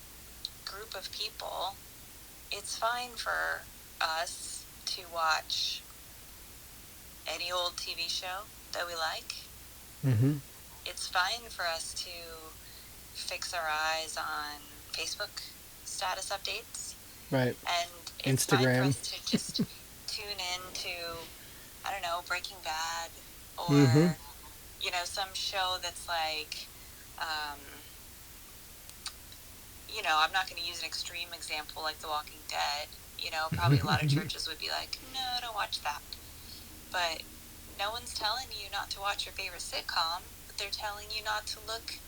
Speaker 2: group of people, it's fine for us to watch any old TV show that we like.
Speaker 1: Mm-hmm.
Speaker 2: It's fine for us to fix our eyes on Facebook status updates.
Speaker 1: Right.
Speaker 2: And it's
Speaker 1: Instagram.
Speaker 2: fine for us to just tune in to, Breaking Bad, or,
Speaker 1: Mm-hmm.
Speaker 2: Some show that's like, I'm not going to use an extreme example like The Walking Dead. Probably a lot of churches would be like, no, don't watch that. But no one's telling you not to watch your favorite sitcom, but they're telling you not to look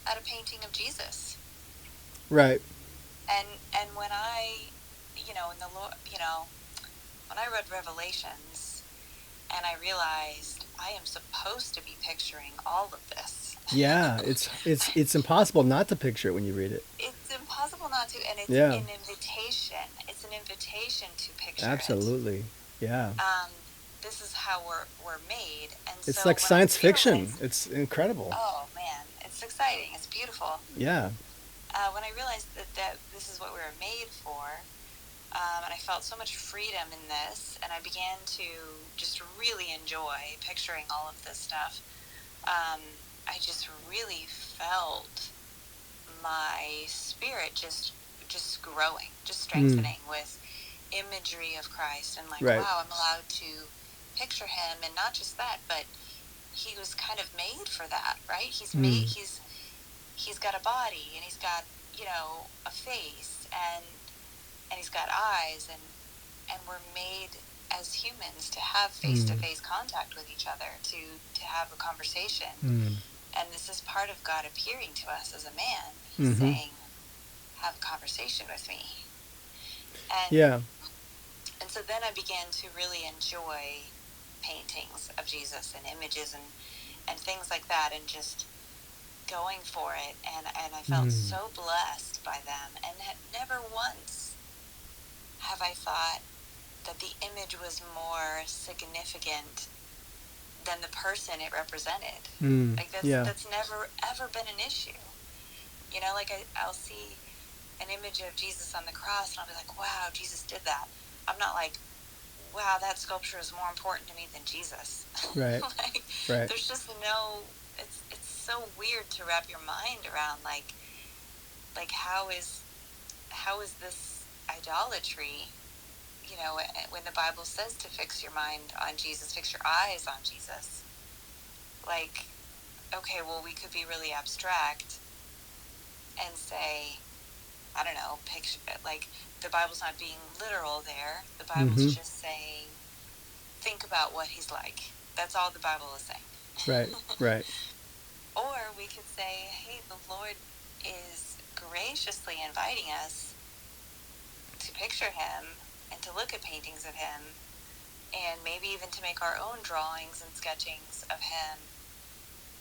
Speaker 2: at a painting of Jesus.
Speaker 1: Right.
Speaker 2: And when I, when I read Revelations, and I realized I am supposed to be picturing all of this.
Speaker 1: Yeah, it's impossible not to picture it when you read it.
Speaker 2: It's impossible not to, and it's an invitation. It's an invitation to picture
Speaker 1: Absolutely.
Speaker 2: it.
Speaker 1: Yeah.
Speaker 2: This is how we're made, and
Speaker 1: it's
Speaker 2: so
Speaker 1: like science fiction. It's incredible.
Speaker 2: Oh man, it's exciting. It's beautiful.
Speaker 1: Yeah.
Speaker 2: When I realized that this is what we were made for, and I felt so much freedom in this, and I began to just really enjoy picturing all of this stuff. I just really felt my spirit just growing, just strengthening with imagery of Christ, and like,
Speaker 1: right.
Speaker 2: Wow, I'm allowed to picture him, and not just that, but he was kind of made for that, right? He's made, he's got a body, and he's got, a face, and he's got eyes, and we're made as humans to have face-to-face contact with each other, to have a conversation. And this is part of God appearing to us as a man. He's saying, have a conversation with me. And so then I began to really enjoy paintings of Jesus and images and things like that, and just going for it. And I felt so blessed by them. And never once have I thought that the image was more significant than the person it represented. Like that's never ever been an issue. You know, like I'll see an image of Jesus on the cross and I'll be like, wow, Jesus did that. I'm not like, wow, that sculpture is more important to me than Jesus.
Speaker 1: Right. Right.
Speaker 2: There's just no, it's so weird to wrap your mind around, like how is this idolatry, you know, when the Bible says to fix your mind on Jesus, fix your eyes on Jesus. Like, okay, well, we could be really abstract and say, I don't know, picture, like, the Bible's not being literal there. The Bible's just saying, think about what he's like. That's all the Bible is saying.
Speaker 1: Right, right.
Speaker 2: Or we could say, hey, the Lord is graciously inviting us to picture him and to look at paintings of him, and maybe even to make our own drawings and sketchings of him,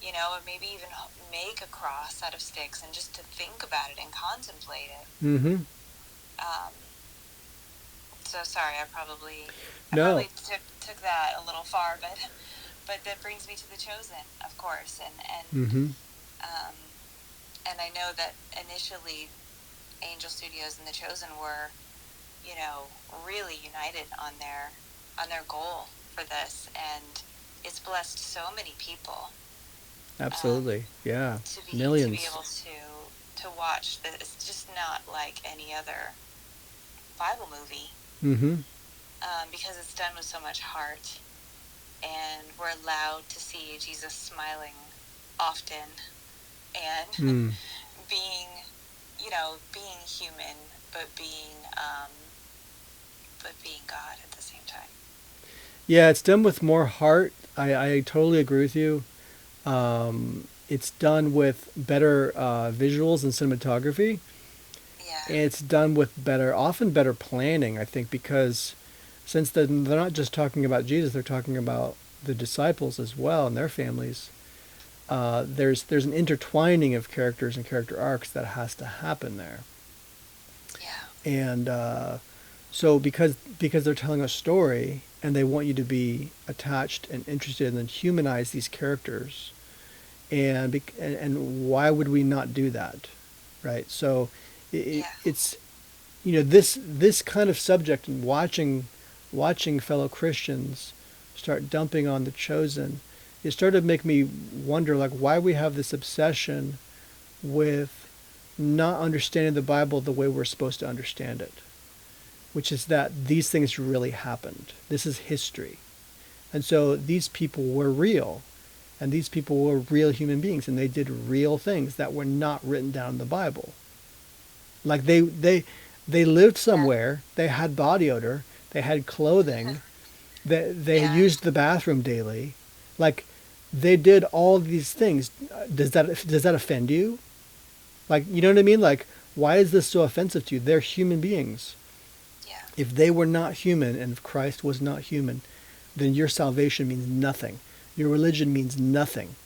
Speaker 2: you know, or maybe even make a cross out of sticks and just to think about it and contemplate it. So sorry, I probably took that a little far, but that brings me to The Chosen, of course, and I know that initially Angel Studios and The Chosen were, you know, really united on their goal for this, and it's blessed so many people.
Speaker 1: Absolutely, yeah.
Speaker 2: Millions. To be able to watch this. It's just not like any other Bible movie. Because it's done with so much heart, and we're allowed to see Jesus smiling often, and being human, but being God at the same time.
Speaker 1: Yeah, it's done with more heart. I totally agree with you. It's done with better visuals and cinematography.
Speaker 2: Yeah.
Speaker 1: And it's done with often better planning, I think, because since they're not just talking about Jesus, they're talking about the disciples as well and their families. There's an intertwining of characters and character arcs that has to happen there.
Speaker 2: Yeah.
Speaker 1: And so because they're telling a story and they want you to be attached and interested and then humanize these characters, and why would we not do that, right? So it's, you know, this kind of subject, and watching fellow Christians start dumping on The Chosen, it started to make me wonder, like, why we have this obsession with not understanding the Bible the way we're supposed to understand it, which is that these things really happened. This is history. And so these people were real, and these people were real human beings, and they did real things that were not written down in the Bible. Like they lived somewhere, they had body odor, they had clothing, they used the bathroom daily. Like, they did all these things. Does that offend you? Like, you know what I mean? Like, why is this so offensive to you? They're human beings.
Speaker 2: Yeah.
Speaker 1: If they were not human, and if Christ was not human, then your salvation means nothing. Your religion means nothing.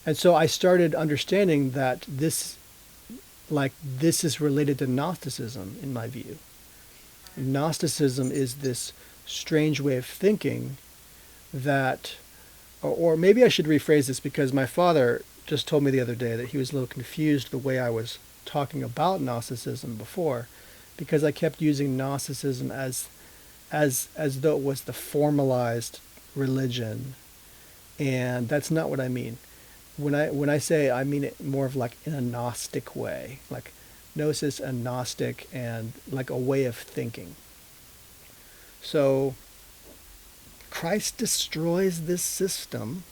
Speaker 1: And so I started understanding that this is related to Gnosticism, in my view. Gnosticism is this strange way of thinking that, or maybe I should rephrase this, because my father just told me the other day that he was a little confused the way I was talking about Gnosticism before, because I kept using Gnosticism as though it was the formalized religion, and that's not what I mean. When I say, I mean it more of like in a Gnostic way, like gnosis and Gnostic, and like a way of thinking. So Christ destroys this system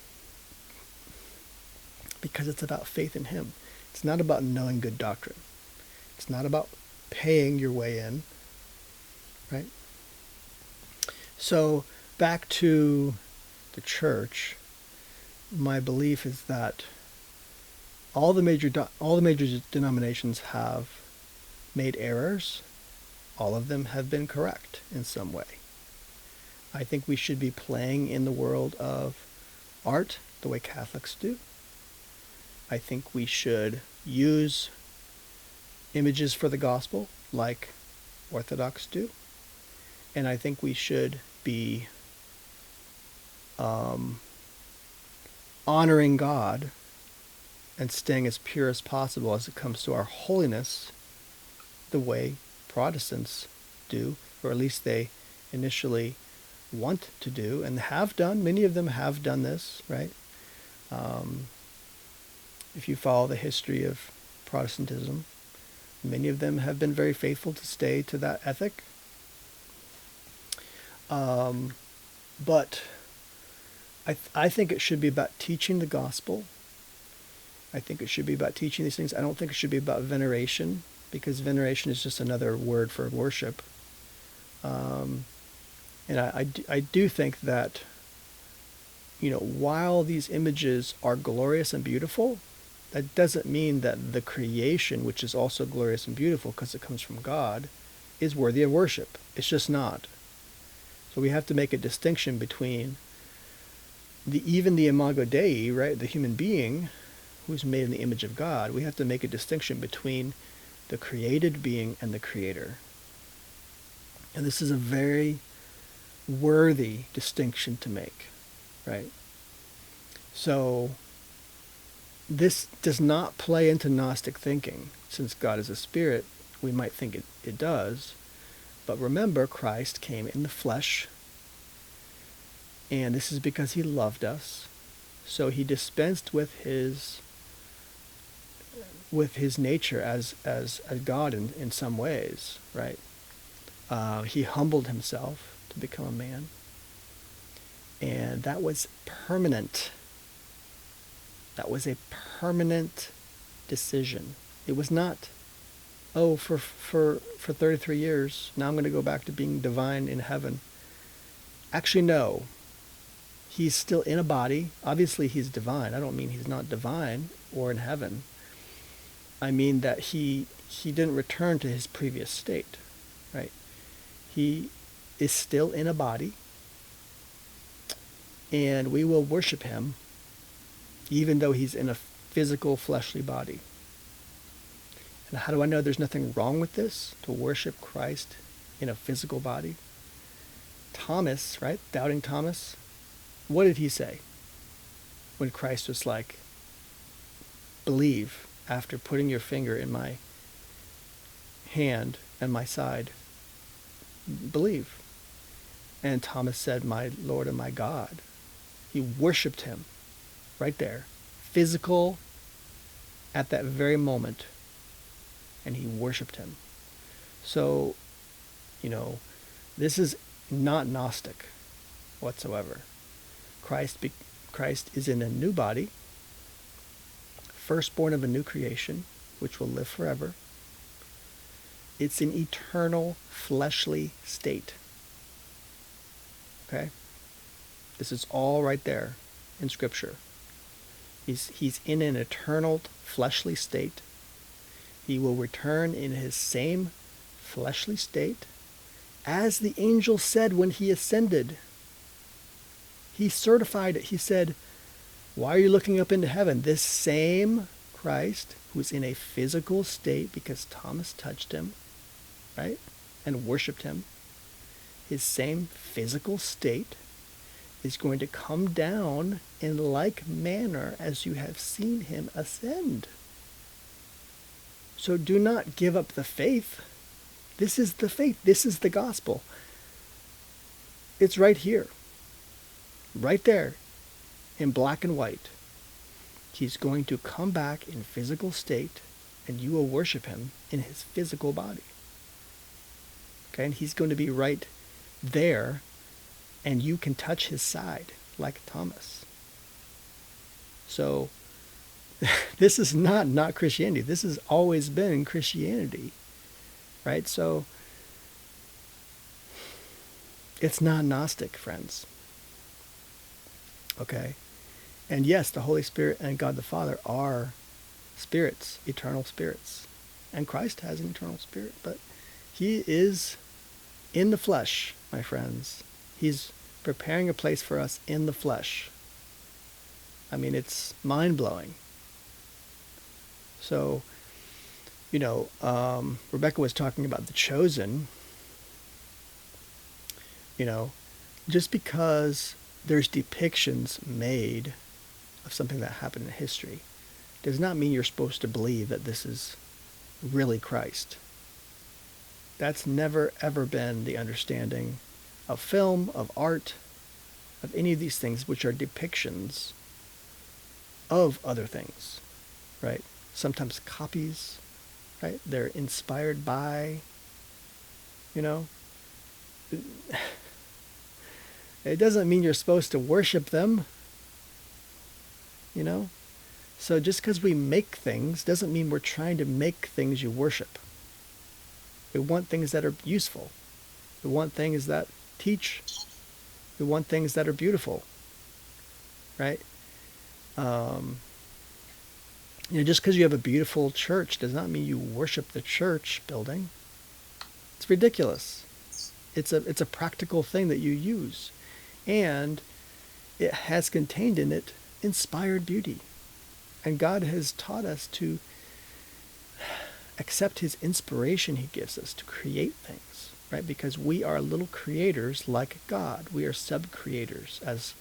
Speaker 1: because it's about faith in him. It's not about knowing good doctrine. It's not about paying your way in. right? So back to the church, my belief is that all the major denominations have made errors. All of them have been correct in some way. I think we should be playing in the world of art the way Catholics do. I think we should use images for the gospel like Orthodox do. And I think we should be honoring God and staying as pure as possible as it comes to our holiness the way Protestants do, or at least they initially want to do and have done. Many of them have done this, right? If you follow the history of Protestantism, many of them have been very faithful to stay to that ethic. But I think it should be about teaching the gospel. I think it should be about teaching these things. I don't think it should be about veneration, because veneration is just another word for worship. And I do think that, while these images are glorious and beautiful, that doesn't mean that the creation, which is also glorious and beautiful because it comes from God, is worthy of worship. It's just not. So we have to make a distinction between even the imago Dei, right, the human being who's made in the image of God. We have to make a distinction between the created being and the creator. And this is a very worthy distinction to make, right? So this does not play into Gnostic thinking. Since God is a spirit, we might think it does. But remember, Christ came in the flesh, and this is because he loved us. So he dispensed with his nature as a God in some ways, right? He humbled himself to become a man, and that was permanent. That was a permanent decision. It was not, for 33 years, now I'm going to go back to being divine in heaven. Actually, no. He's still in a body. Obviously, he's divine. I don't mean he's not divine or in heaven. I mean that he didn't return to his previous state, right? He is still in a body, and we will worship him even though he's in a physical, fleshly body. And how do I know there's nothing wrong with this, to worship Christ in a physical body? Thomas, right, doubting Thomas, what did he say when Christ was like, believe after putting your finger in my hand and my side? Believe. And Thomas said, my Lord and my God. He worshipped him right there, physical, at that very moment, and he worshipped him. So, this is not Gnostic whatsoever. Christ is in a new body, firstborn of a new creation, which will live forever. It's an eternal fleshly state. Okay? This is all right there in Scripture. He's in an eternal fleshly state. He will return in his same fleshly state as the angel said when he ascended. He certified it. He said, why are you looking up into heaven? This same Christ, who's in a physical state because Thomas touched him, right, and worshipped him, his same physical state is going to come down in like manner as you have seen him ascend. So do not give up the faith. This is the faith. This is the gospel. It's right here. Right there. In black and white. He's going to come back in physical state, and you will worship him in his physical body. Okay? And he's going to be right there, and you can touch his side like Thomas. So this is not Christianity. This has always been Christianity, right? So It's not Gnostic, friends. Okay? And yes, the Holy Spirit and God the Father are spirits, eternal spirits. And Christ has an eternal spirit, but he is in the flesh, my friends. He's preparing a place for us in the flesh. I mean, it's mind-blowing. So, Rebecca was talking about the chosen. You know, just because there's depictions made of something that happened in history does not mean you're supposed to believe that this is really Christ. That's never ever been the understanding of film, of art, of any of these things, which are depictions of other things, right? Sometimes copies, right? They're inspired by, you know. It doesn't mean you're supposed to worship them, you know. So just because we make things doesn't mean we're trying to make things you worship. We want things that are useful. We want things that teach. We want things that are beautiful, right? Just because you have a beautiful church does not mean you worship the church building. It's ridiculous. It's a practical thing that you use, and it has contained in it inspired beauty. And God has taught us to accept his inspiration he gives us to create things, right? Because we are little creators like God. We are sub-creators, as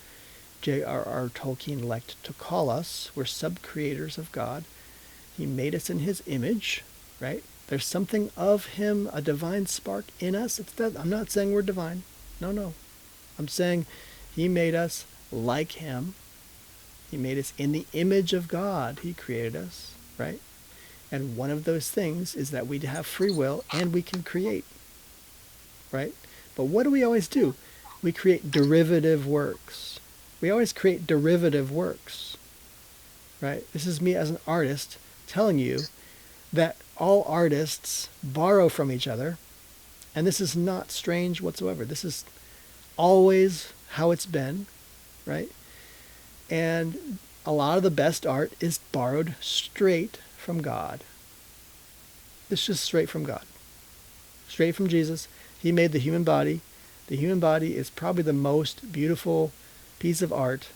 Speaker 1: J.R.R. Tolkien liked to call us. We're sub-creators of God. He made us in his image, right? There's something of him, a divine spark in us. I'm not saying we're divine. No. I'm saying he made us like him. He made us in the image of God. He created us, right? And one of those things is that we have free will and we can create, right? But what do we always do? We create derivative works. We always create derivative works, right? This is me as an artist telling you that all artists borrow from each other, and this is not strange whatsoever. This is always how it's been, right? And a lot of the best art is borrowed straight from God. It's just straight from God. Straight from Jesus. He made the human body. The human body is probably the most beautiful piece of art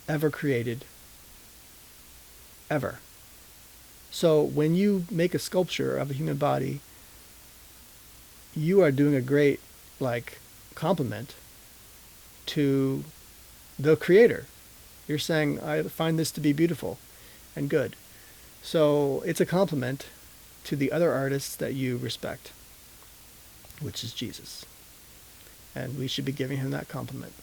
Speaker 1: ever created. Ever. So when you make a sculpture of a human body, you are doing a great compliment to the creator. You're saying, I find this to be beautiful and good. So it's a compliment to the other artists that you respect, which is Jesus. And we should be giving him that compliment.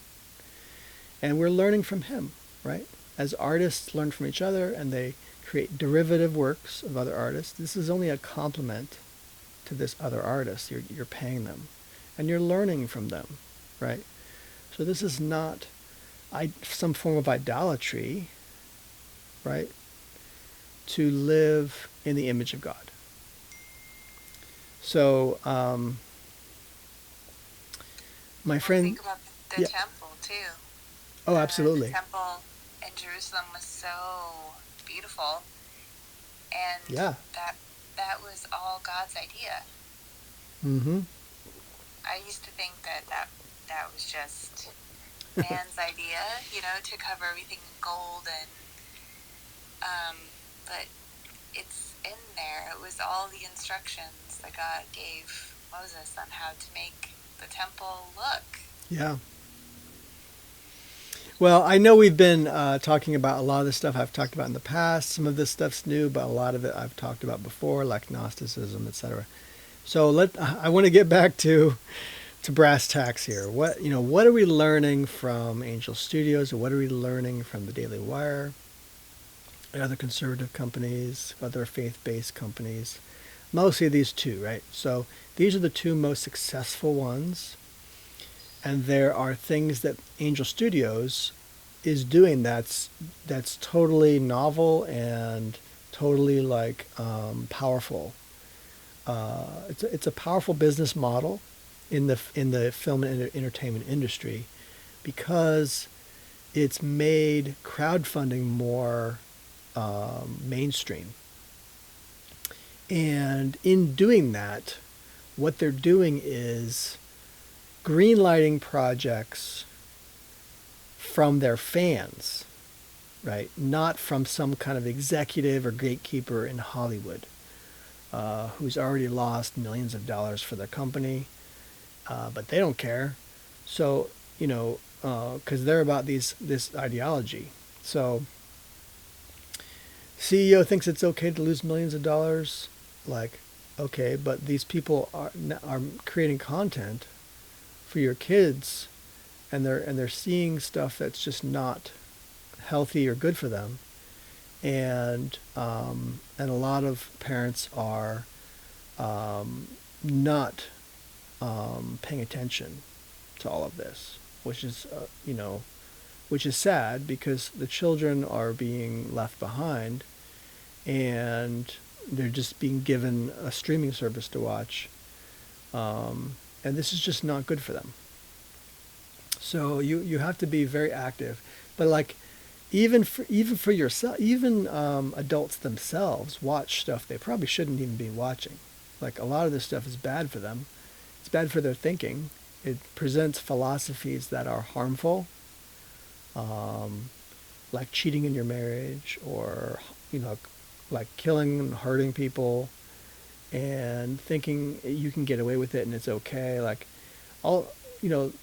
Speaker 1: And we're learning from him, right? As artists learn from each other and they create derivative works of other artists, this is only a compliment to this other artist. You're paying them. And you're learning from them, right? So this is not some form of idolatry, right? To live in the image of God. So, my friend...
Speaker 2: Think about the temple, too.
Speaker 1: Oh, absolutely.
Speaker 2: The temple in Jerusalem was so beautiful. And that was all God's idea.
Speaker 1: Mm-hmm.
Speaker 2: I used to think that was just man's idea, to cover everything in gold but it's in there. It was all the instructions that God gave Moses on how to make the temple look.
Speaker 1: Yeah. Well, I know we've been talking about a lot of this stuff I've talked about in the past. Some of this stuff's new, but a lot of it I've talked about before, like Gnosticism, etc. So I want to get back to brass tacks here. What are we learning from Angel Studios, or what are we learning from the Daily Wire, and other conservative companies, other faith-based companies? Mostly these two, right? So these are the two most successful ones. And there are things that Angel Studios is doing that's totally novel and totally powerful. It's a powerful business model. in the film and entertainment industry, because it's made crowdfunding more mainstream. And in doing that, what they're doing is greenlighting projects from their fans, right? Not from some kind of executive or gatekeeper in Hollywood who's already lost millions of dollars for their company, but they don't care. So, because they're about this ideology. So, CEO thinks it's okay to lose millions of dollars. Like, okay, but these people are creating content for your kids, and they're seeing stuff that's just not healthy or good for them, and a lot of parents are not paying attention to all of this, which is which is sad, because the children are being left behind, and they're just being given a streaming service to watch, and this is just not good for them. So you have to be very active, but like even for yourself, even adults themselves watch stuff they probably shouldn't even be watching. Like, a lot of this stuff is bad for them. It's bad for their thinking. It presents philosophies that are harmful, like cheating in your marriage, or like killing and hurting people, and thinking you can get away with it and it's okay. Like, all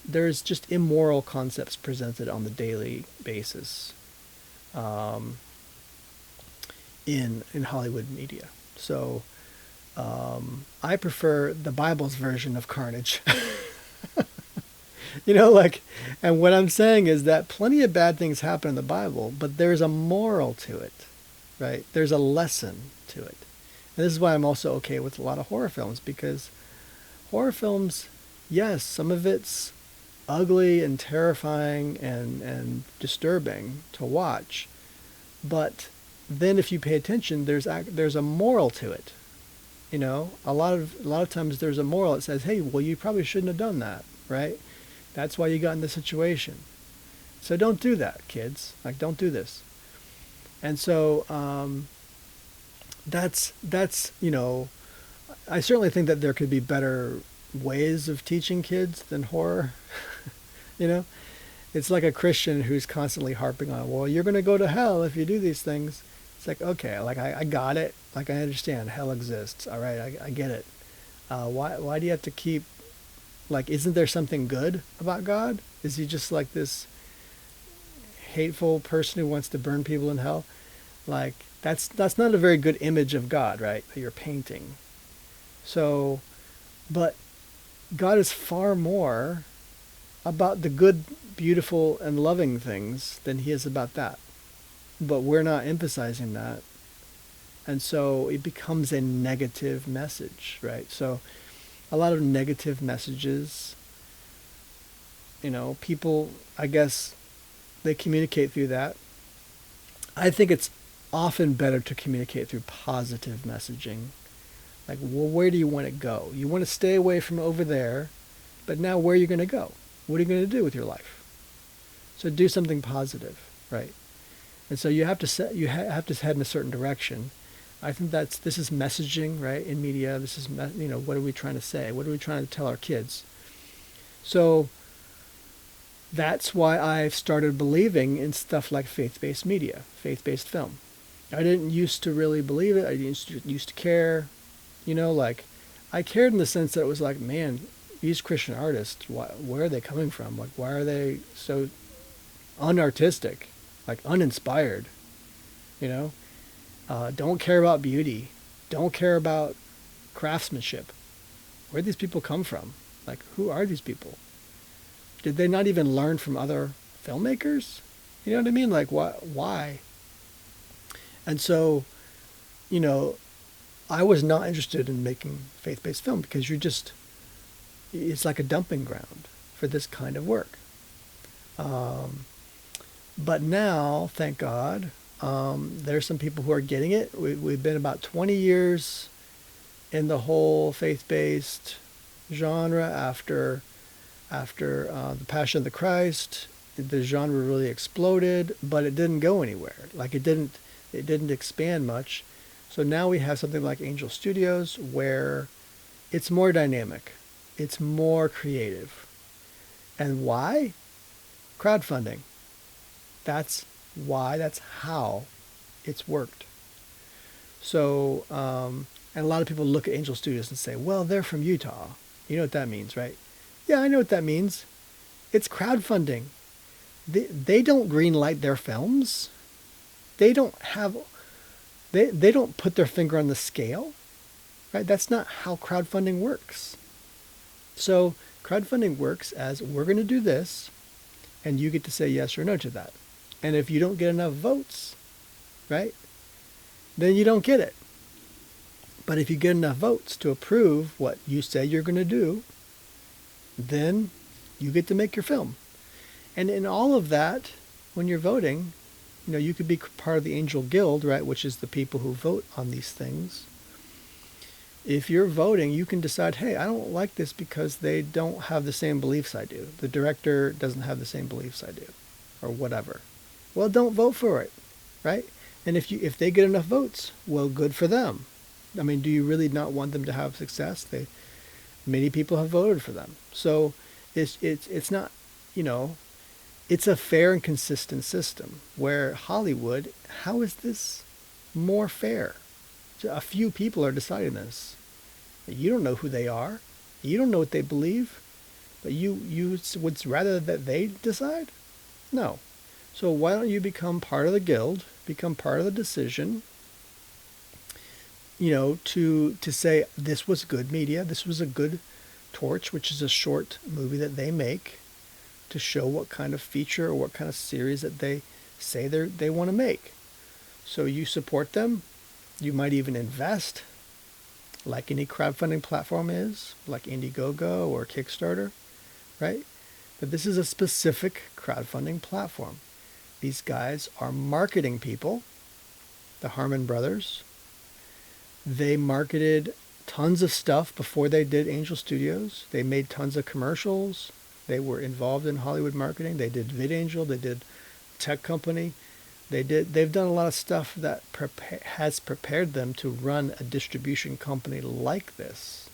Speaker 1: there's just immoral concepts presented on the daily basis in Hollywood media. So I prefer the Bible's version of carnage. And what I'm saying is that plenty of bad things happen in the Bible, but there's a moral to it, right? There's a lesson to it. And this is why I'm also okay with a lot of horror films, because horror films, yes, some of it's ugly and terrifying and disturbing to watch, but then if you pay attention, there's a moral to it. A lot of times there's a moral that says, hey, well, you probably shouldn't have done that, right? That's why you got in this situation. So don't do that, kids. Like, don't do this. And so that's I certainly think that there could be better ways of teaching kids than horror. It's like a Christian who's constantly harping on, well, you're going to go to hell if you do these things. It's like, okay, like I got it. Like, I understand hell exists. All right, I get it. Why do you have to keep, like, isn't there something good about God? Is he just like this hateful person who wants to burn people in hell? Like, that's not a very good image of God, right? That you're painting. So, but God is far more about the good, beautiful, and loving things than he is about that. But we're not emphasizing that. And so it becomes a negative message, right? So a lot of negative messages, people, I guess, they communicate through that. I think it's often better to communicate through positive messaging. Like, well, where do you want to go? You want to stay away from over there, but now where are you going to go? What are you going to do with your life? So do something positive, right? And so you have to head in a certain direction. I think this is messaging, right? In media, this is what are we trying to say? What are we trying to tell our kids? So that's why I've started believing in stuff like faith-based media, faith-based film. I didn't used to really believe it. I used to care, like, I cared in the sense that it was like, man, these Christian artists, where are they coming from? Like, why are they so unartistic, like uninspired? Don't care about beauty, don't care about craftsmanship. Where do these people come from? Like, who are these people? Did they not even learn from other filmmakers? You know what I mean? Like, why? And so, I was not interested in making faith-based film, because it's like a dumping ground for this kind of work. But now, thank God, there's some people who are getting it. We've been about 20 years in the whole faith-based genre after the Passion of the Christ. The genre really exploded, but it didn't go anywhere. Like it didn't expand much. So now we have something like Angel Studios where it's more dynamic, it's more creative. And why? Crowdfunding. That's why. That's how it's worked. So, and a lot of people look at Angel Studios and say, well, they're from Utah. You know what that means, right? Yeah, I know what that means. It's crowdfunding. They don't greenlight their films. They don't have, they don't put their finger on the scale, right? That's not how crowdfunding works. So crowdfunding works as we're going to do this, and you get to say yes or no to that. And if you don't get enough votes, right, then you don't get it. But if you get enough votes to approve what you say you're going to do, then you get to make your film. And in all of that, when you're voting, you could be part of the Angel Guild, right, which is the people who vote on these things. If you're voting, you can decide, hey, I don't like this because they don't have the same beliefs I do. The director doesn't have the same beliefs I do, or whatever. Well, don't vote for it, right? And if they get enough votes, well, good for them. I mean, do you really not want them to have success? Many people have voted for them. So it's not, it's a fair and consistent system where Hollywood, how is this more fair? A few people are deciding this. You don't know who they are. You don't know what they believe. But you would rather that they decide? No. So why don't you become part of the guild, become part of the decision, to say this was good media, this was a good Torch, which is a short movie that they make to show what kind of feature or what kind of series that they say they want to make. So you support them. You might even invest, like any crowdfunding platform is, like Indiegogo or Kickstarter, right? But this is a specific crowdfunding platform. These guys are marketing people, the Harmon brothers. They marketed tons of stuff before they did Angel Studios. They made tons of commercials. They were involved in Hollywood marketing. They did VidAngel. They did Tech Company. They've done a lot of stuff that has prepared them to run a distribution company like this.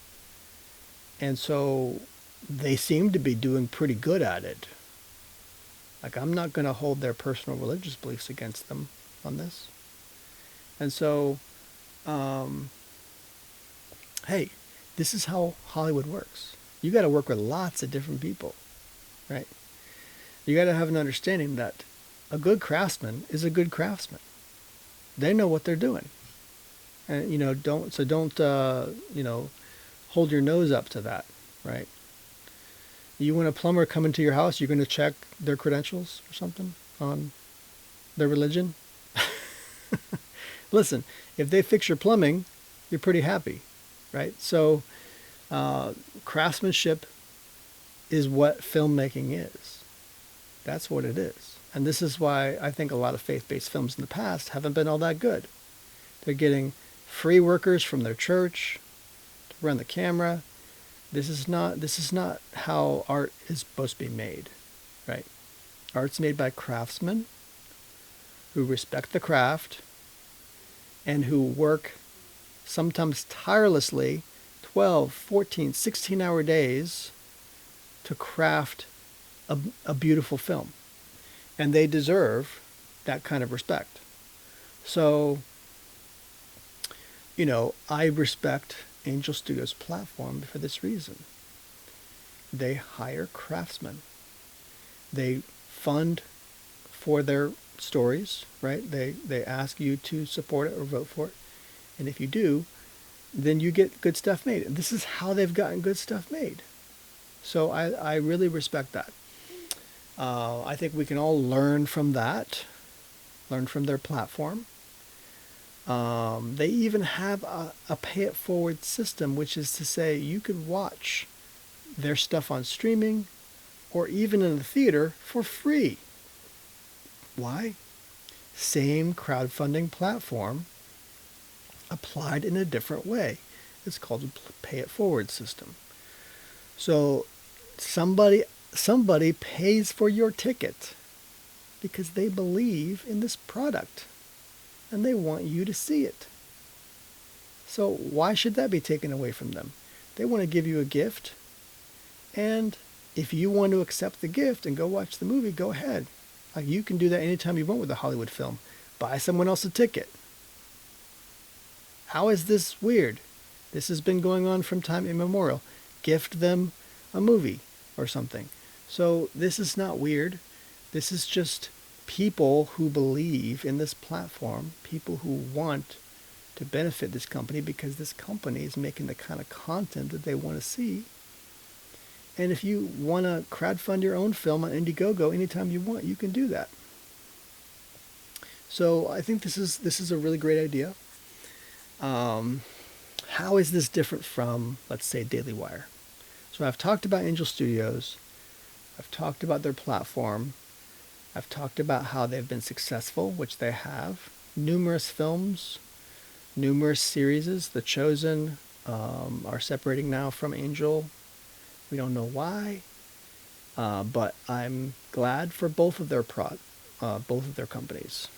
Speaker 1: And so they seem to be doing pretty good at it. Like, I'm not going to hold their personal religious beliefs against them on this. And so, hey, this is how Hollywood works. You got to work with lots of different people, right? You got to have an understanding that a good craftsman is a good craftsman. They know what they're doing, and don't hold your nose up to that, right? You want a plumber come into your house, you're going to check their credentials or something on their religion. Listen, if they fix your plumbing, you're pretty happy, right? So craftsmanship is what filmmaking is. That's what it is. And this is why I think a lot of faith-based films in the past haven't been all that good. They're getting free workers from their church to run the camera. This is not how art is supposed to be made, right? Art's made by craftsmen who respect the craft and who work sometimes tirelessly 12, 14, 16-hour days to craft a beautiful film. And they deserve that kind of respect. So, I respect Angel Studios' platform for this reason. They hire craftsmen. They fund for their stories, right? They ask you to support it or vote for it. And if you do, then you get good stuff made. And this is how they've gotten good stuff made. So I really respect that. I think we can all learn from that, learn from their platform. They even have a pay-it-forward system, which is to say you could watch their stuff on streaming or even in the theater for free. Why? Same crowdfunding platform applied in a different way. It's called a pay-it-forward system. So somebody somebody pays for your ticket because they believe in this product and they want you to see it. So why should that be taken away from them? They want to give you a gift, and if you want to accept the gift and go watch the movie, go ahead. Like, you can do that anytime you want with a Hollywood film. Buy someone else a ticket. How is this weird? This has been going on from time immemorial. Gift them a movie or something. So this is not weird. This is just people who believe in this platform, people who want to benefit this company because this company is making the kind of content that they want to see. And if you want to crowdfund your own film on Indiegogo anytime you want, you can do that. So I think this is a really great idea. How is this different from, let's say, Daily Wire? So I've talked about Angel Studios. I've talked about their platform. I've talked about how they've been successful, which they have. Numerous films, numerous series. The Chosen are separating now from Angel. We don't know why, but I'm glad for both of their both of their companies,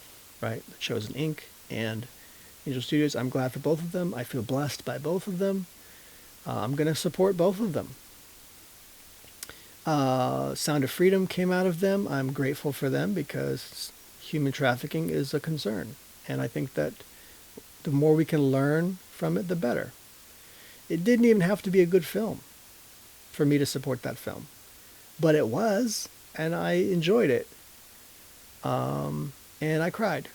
Speaker 1: right? The Chosen Inc. and Angel Studios. I'm glad for both of them. I feel blessed by both of them. I'm going to support both of them. Sound of Freedom came out of them. I'm grateful for them because human trafficking is a concern. And I think that the more we can learn from it, the better. It didn't even have to be a good film for me to support that film. But it was, and I enjoyed it. And I cried.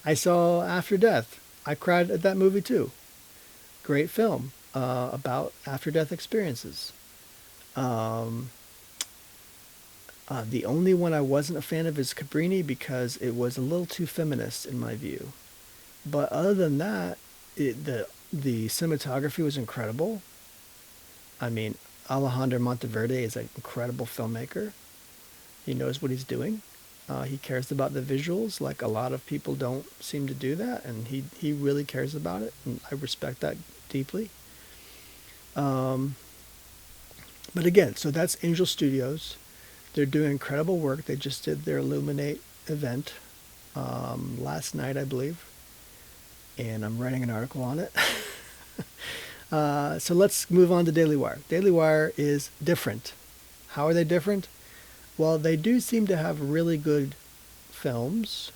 Speaker 1: I saw After Death. I cried at that movie too. Great film about after-death experiences. The only one I wasn't a fan of is Cabrini because it was a little too feminist in my view. But other than that, the cinematography was incredible. I mean, Alejandro Monteverde is an incredible filmmaker. He knows what he's doing. He cares about the visuals like a lot of people don't seem to do that, and he really cares about it, and I respect that deeply. But again, so that's Angel Studios. They're doing incredible work. They just did their Illuminate event last night, I believe, and I'm writing an article on it. So let's move on to Daily Wire. Daily Wire is different. How are they different? Well, they do seem to have really good films.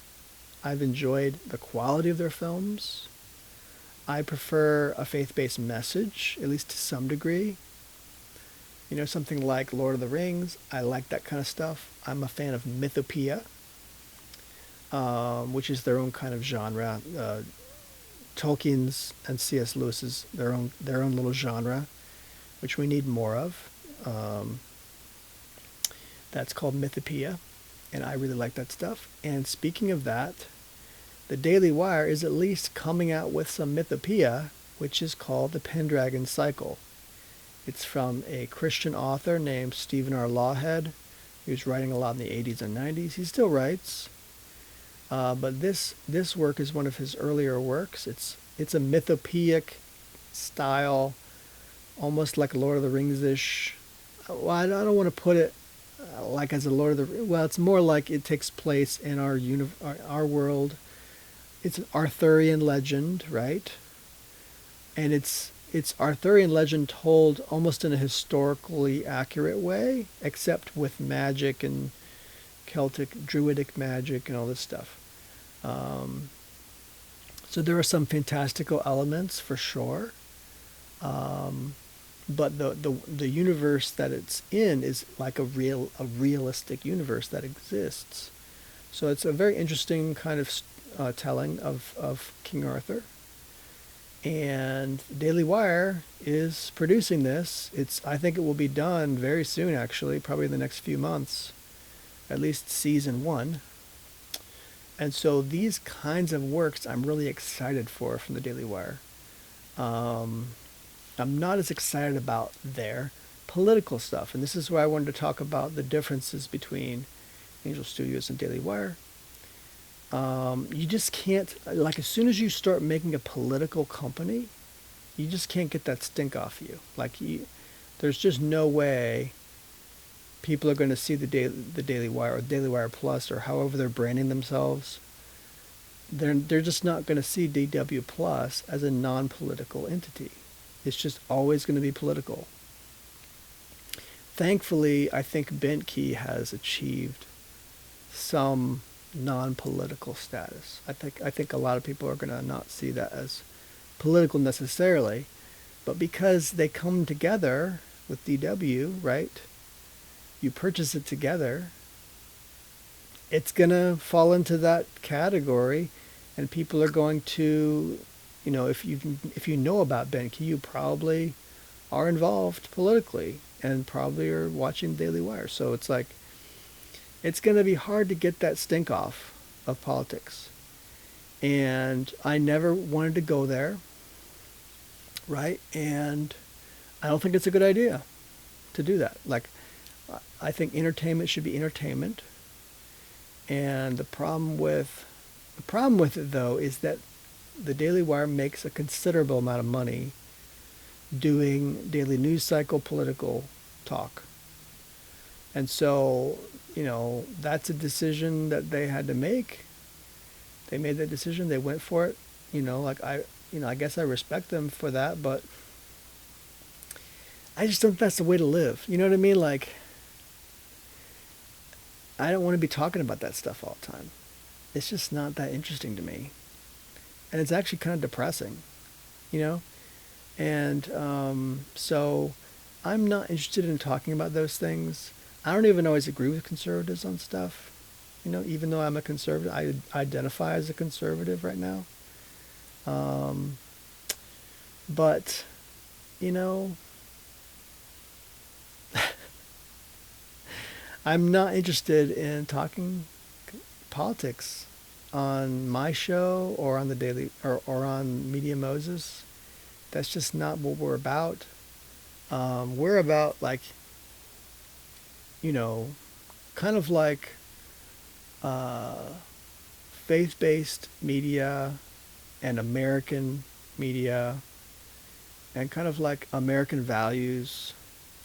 Speaker 1: I've enjoyed the quality of their films. I prefer a faith-based message, at least to some degree. You know, something like Lord of the Rings. I like that kind of stuff. I'm a fan of mythopoeia, which is their own kind of genre. Tolkien's and C.S. Lewis's their own little genre, which we need more of. That's called mythopoeia, and I really like that stuff. And speaking of that, the Daily Wire is at least coming out with some mythopoeia, which is called the Pendragon Cycle. It's from a Christian author named Stephen R. Lawhead. He was writing a lot in the 80s and 90s. He still writes. But this work is one of his earlier works. It's a mythopoeic style, almost like Lord of the Rings-ish. Well, I don't want to put it like as a Lord of the... Well, it's more like it takes place in our world. It's an Arthurian legend, right? And it's Arthurian legend told almost in a historically accurate way, except with magic and Celtic, druidic magic and all this stuff. So there are some fantastical elements for sure. But the universe that it's in is like a realistic universe that exists. So it's a very interesting kind of telling of King Arthur. And Daily Wire is producing this. I think it will be done very soon, actually, probably in the next few months, at least season 1. And so these kinds of works I'm really excited for from the Daily Wire. I'm not as excited about their political stuff. And this is where I wanted to talk about the differences between Angel Studios and Daily Wire. You just can't, like, as soon as you start making a political company, You just can't get that stink off you. There's just no way people are going to see the Daily Wire or Daily Wire Plus or however they're branding themselves. They're just not going to see DW Plus as a non-political entity. It's just always going to be political. Thankfully, I think Bentkey has achieved some non-political status. I think a lot of people are going to not see that as political necessarily, but because they come together with DW, right? You purchase it together, it's going to fall into that category, and people are going to, if you know about Benke, you probably are involved politically and probably are watching Daily Wire. So it's like, it's going to be hard to get that stink off of politics. And I never wanted to go there, right? And I don't think it's a good idea to do that. Like, I think entertainment should be entertainment. And the problem with it though is that the Daily Wire makes a considerable amount of money doing daily news cycle political talk. And so, that's a decision that they had to make. They made that decision, they went for it. I guess I respect them for that, but I just don't think that's the way to live. You know what I mean? Like, I don't want to be talking about that stuff all the time. It's just not that interesting to me. And it's actually kind of depressing, you know? And so I'm not interested in talking about those things. I don't even always agree with conservatives on stuff. Even though I'm a conservative, I identify as a conservative right now. But, I'm not interested in talking politics on my show or on the Daily or on Media Moses. That's just not what we're about. We're about kind of like faith-based media and American media and kind of like American values.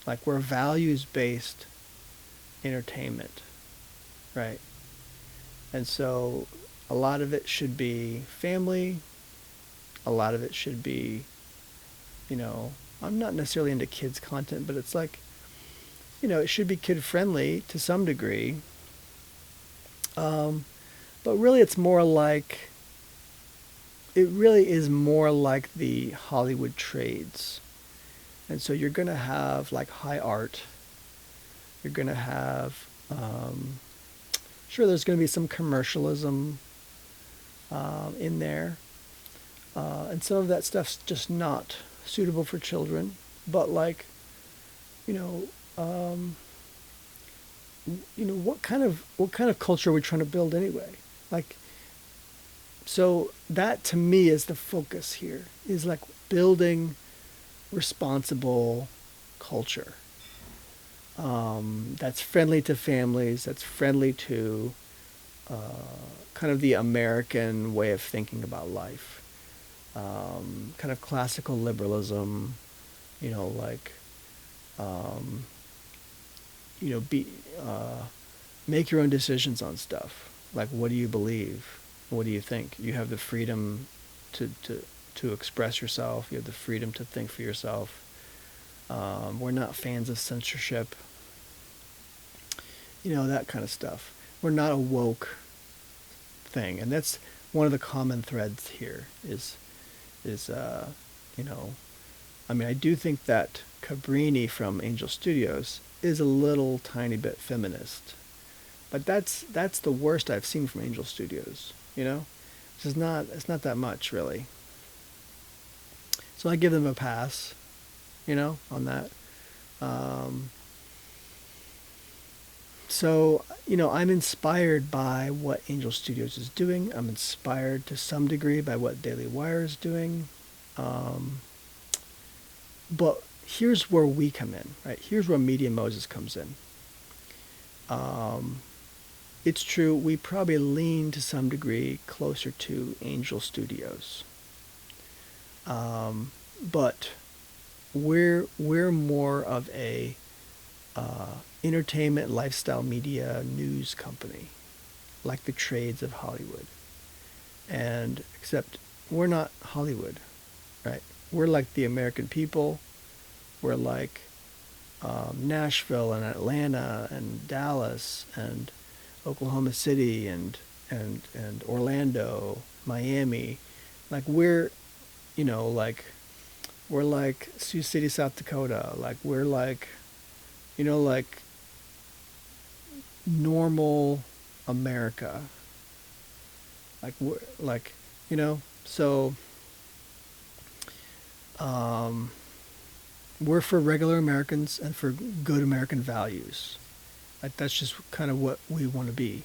Speaker 1: Like, we're values-based entertainment, right? And so a lot of it should be family. A lot of it should be, I'm not necessarily into kids content, but it's like, it should be kid friendly to some degree. But really it really is more like the Hollywood trades. And so you're going to have like high art. You're going to have, sure, there's going to be some commercialism in there. And some of that stuff's just not suitable for children. But what kind of culture are we trying to build anyway? So that to me is the focus here, is like building responsible culture. That's friendly to families, that's friendly to kind of the American way of thinking about life. Kind of classical liberalism, make your own decisions on stuff. Like, what do you believe? What do you think? You have the freedom to express yourself. You have the freedom to think for yourself. We're not fans of censorship. That kind of stuff. We're not a woke thing. And that's one of the common threads here is I do think that Cabrini from Angel Studios is a little tiny bit feminist. But that's the worst I've seen from Angel Studios, It's not that much, really. So I give them a pass, on that. So, I'm inspired by what Angel Studios is doing. I'm inspired to some degree by what Daily Wire is doing. But here's where we come in, right? Here's where Media Moses comes in. It's true, we probably lean to some degree closer to Angel Studios. but we're more of a entertainment, lifestyle, media, news company, like the trades of Hollywood. And except we're not Hollywood, right? We're like the American people. We're like Nashville and Atlanta and Dallas and Oklahoma City and Orlando, Miami. Like like we're like Sioux City, South Dakota. Like we're like normal America. Like we're like so um, we're for regular Americans and for good American values. Like that's just kind of what we want to be.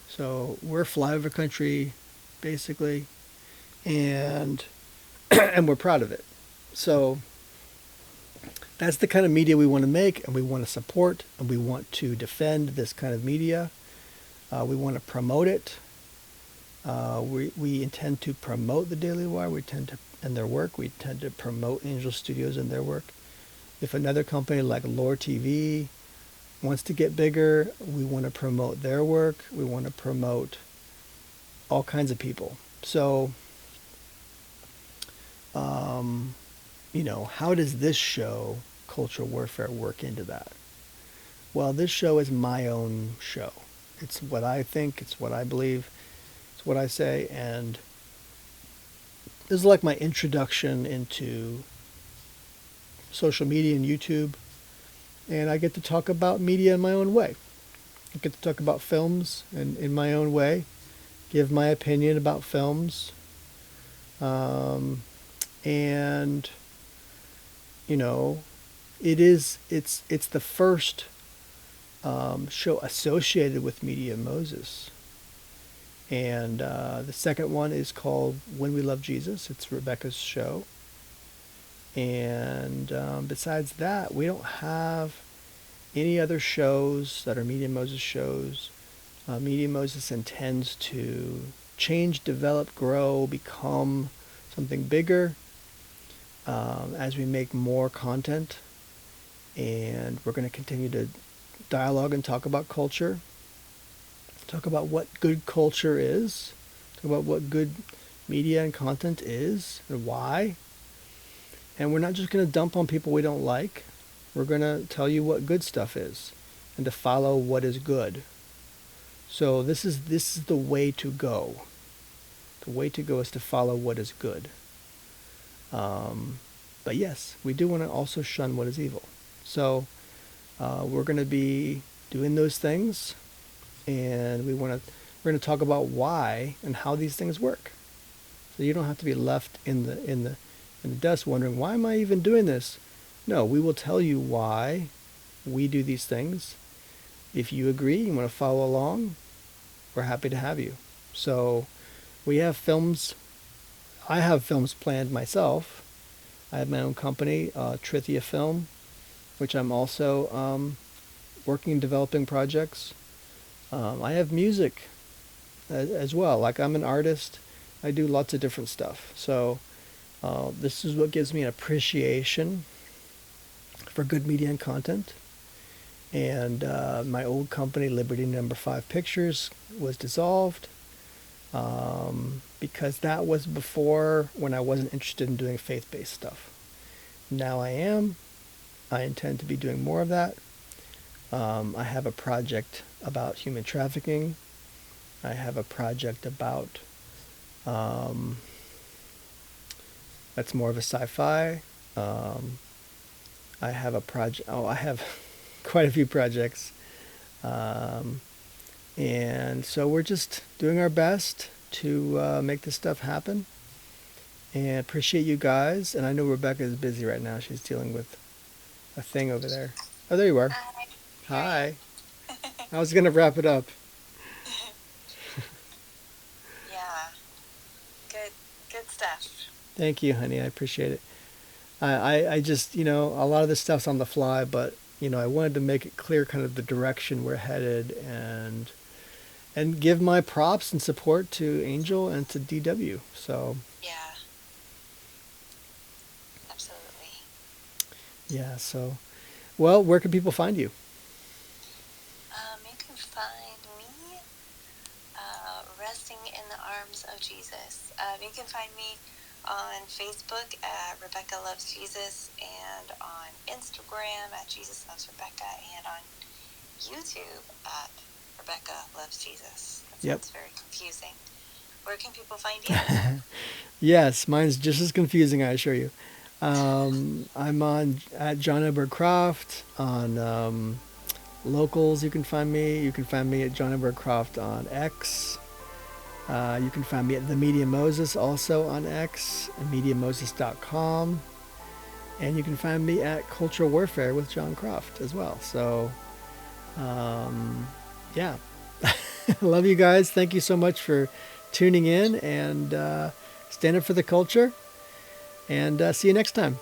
Speaker 1: So we're flyover country, basically, and and we're proud of it. So that's the kind of media we want to make, and we want to support, and we want to defend this kind of media. We want to promote it. We intend to promote the Daily Wire. We tend to and their work. We tend to promote Angel Studios and their work. If another company like Lore TV wants to get bigger, we want to promote their work. We want to promote all kinds of people. So, how does this show, Cultural Warfare, work into that? Well, this show is my own show. It's what I think, it's what I believe, it's what I say, and this is like my introduction into social media and YouTube. And I get to talk about media in my own way. I get to talk about films in my own way, give my opinion about films, and it's the first show associated with Media Moses. And the second one is called When We Love Jesus. It's Rebecca's show. And besides that, we don't have any other shows that are Media Moses shows. Media Moses intends to change, develop, grow, become something bigger as we make more content. And we're going to continue to dialogue and talk about culture, talk about what good culture is, talk about what good media and content is and why. And we're not just going to dump on people we don't like. We're going to tell you what good stuff is and to follow what is good. So this is the way to go. The way to go is to follow what is good. But yes, we do want to also shun what is evil. So we're going to be doing those things, and we're going to talk about why and how these things work. So you don't have to be left in the dust wondering, why am I even doing this? No, we will tell you why we do these things. If you agree, you want to follow along, we're happy to have you. So we have films. I have films planned myself. I have my own company, Trithia Film, which I'm also working and developing projects. I have music as well. Like I'm an artist. I do lots of different stuff. So this is what gives me an appreciation for good media and content. And my old company, Liberty Number 5 Pictures, was dissolved because that was before when I wasn't interested in doing faith-based stuff. Now I am. I intend to be doing more of that. I have a project about human trafficking. I have a project about that's more of a sci-fi. I have a project. Oh, I have quite a few projects. And so we're just doing our best to make this stuff happen. And appreciate you guys. And I know Rebecca is busy right now. She's dealing with a thing over there. Oh, there you are. Hi. I was going to wrap it up.
Speaker 2: Yeah. Good stuff.
Speaker 1: Thank you, honey. I appreciate it. I just, a lot of this stuff's on the fly, but, I wanted to make it clear kind of the direction we're headed and give my props and support to Angel and to DW. So,
Speaker 2: Yeah.
Speaker 1: Yeah. So, well, where can people find you?
Speaker 2: You can find me resting in the arms of Jesus. You can find me on Facebook at Rebecca Loves Jesus, and on Instagram at Jesus Loves Rebecca, and on YouTube at Rebecca Loves Jesus. That
Speaker 1: Yep.
Speaker 2: sounds very confusing. Where can people find you?
Speaker 1: Yes, mine's just as confusing, I assure you. I'm on at Jon Croft on locals. You can find me. You can find me at Jon Croft on X. You can find me at the Media Moses also on X, MediaMoses.com, and you can find me at Cultural Warfare with Jon Croft as well. So, yeah, love you guys. Thank you so much for tuning in, and stand up for the culture. And see you next time.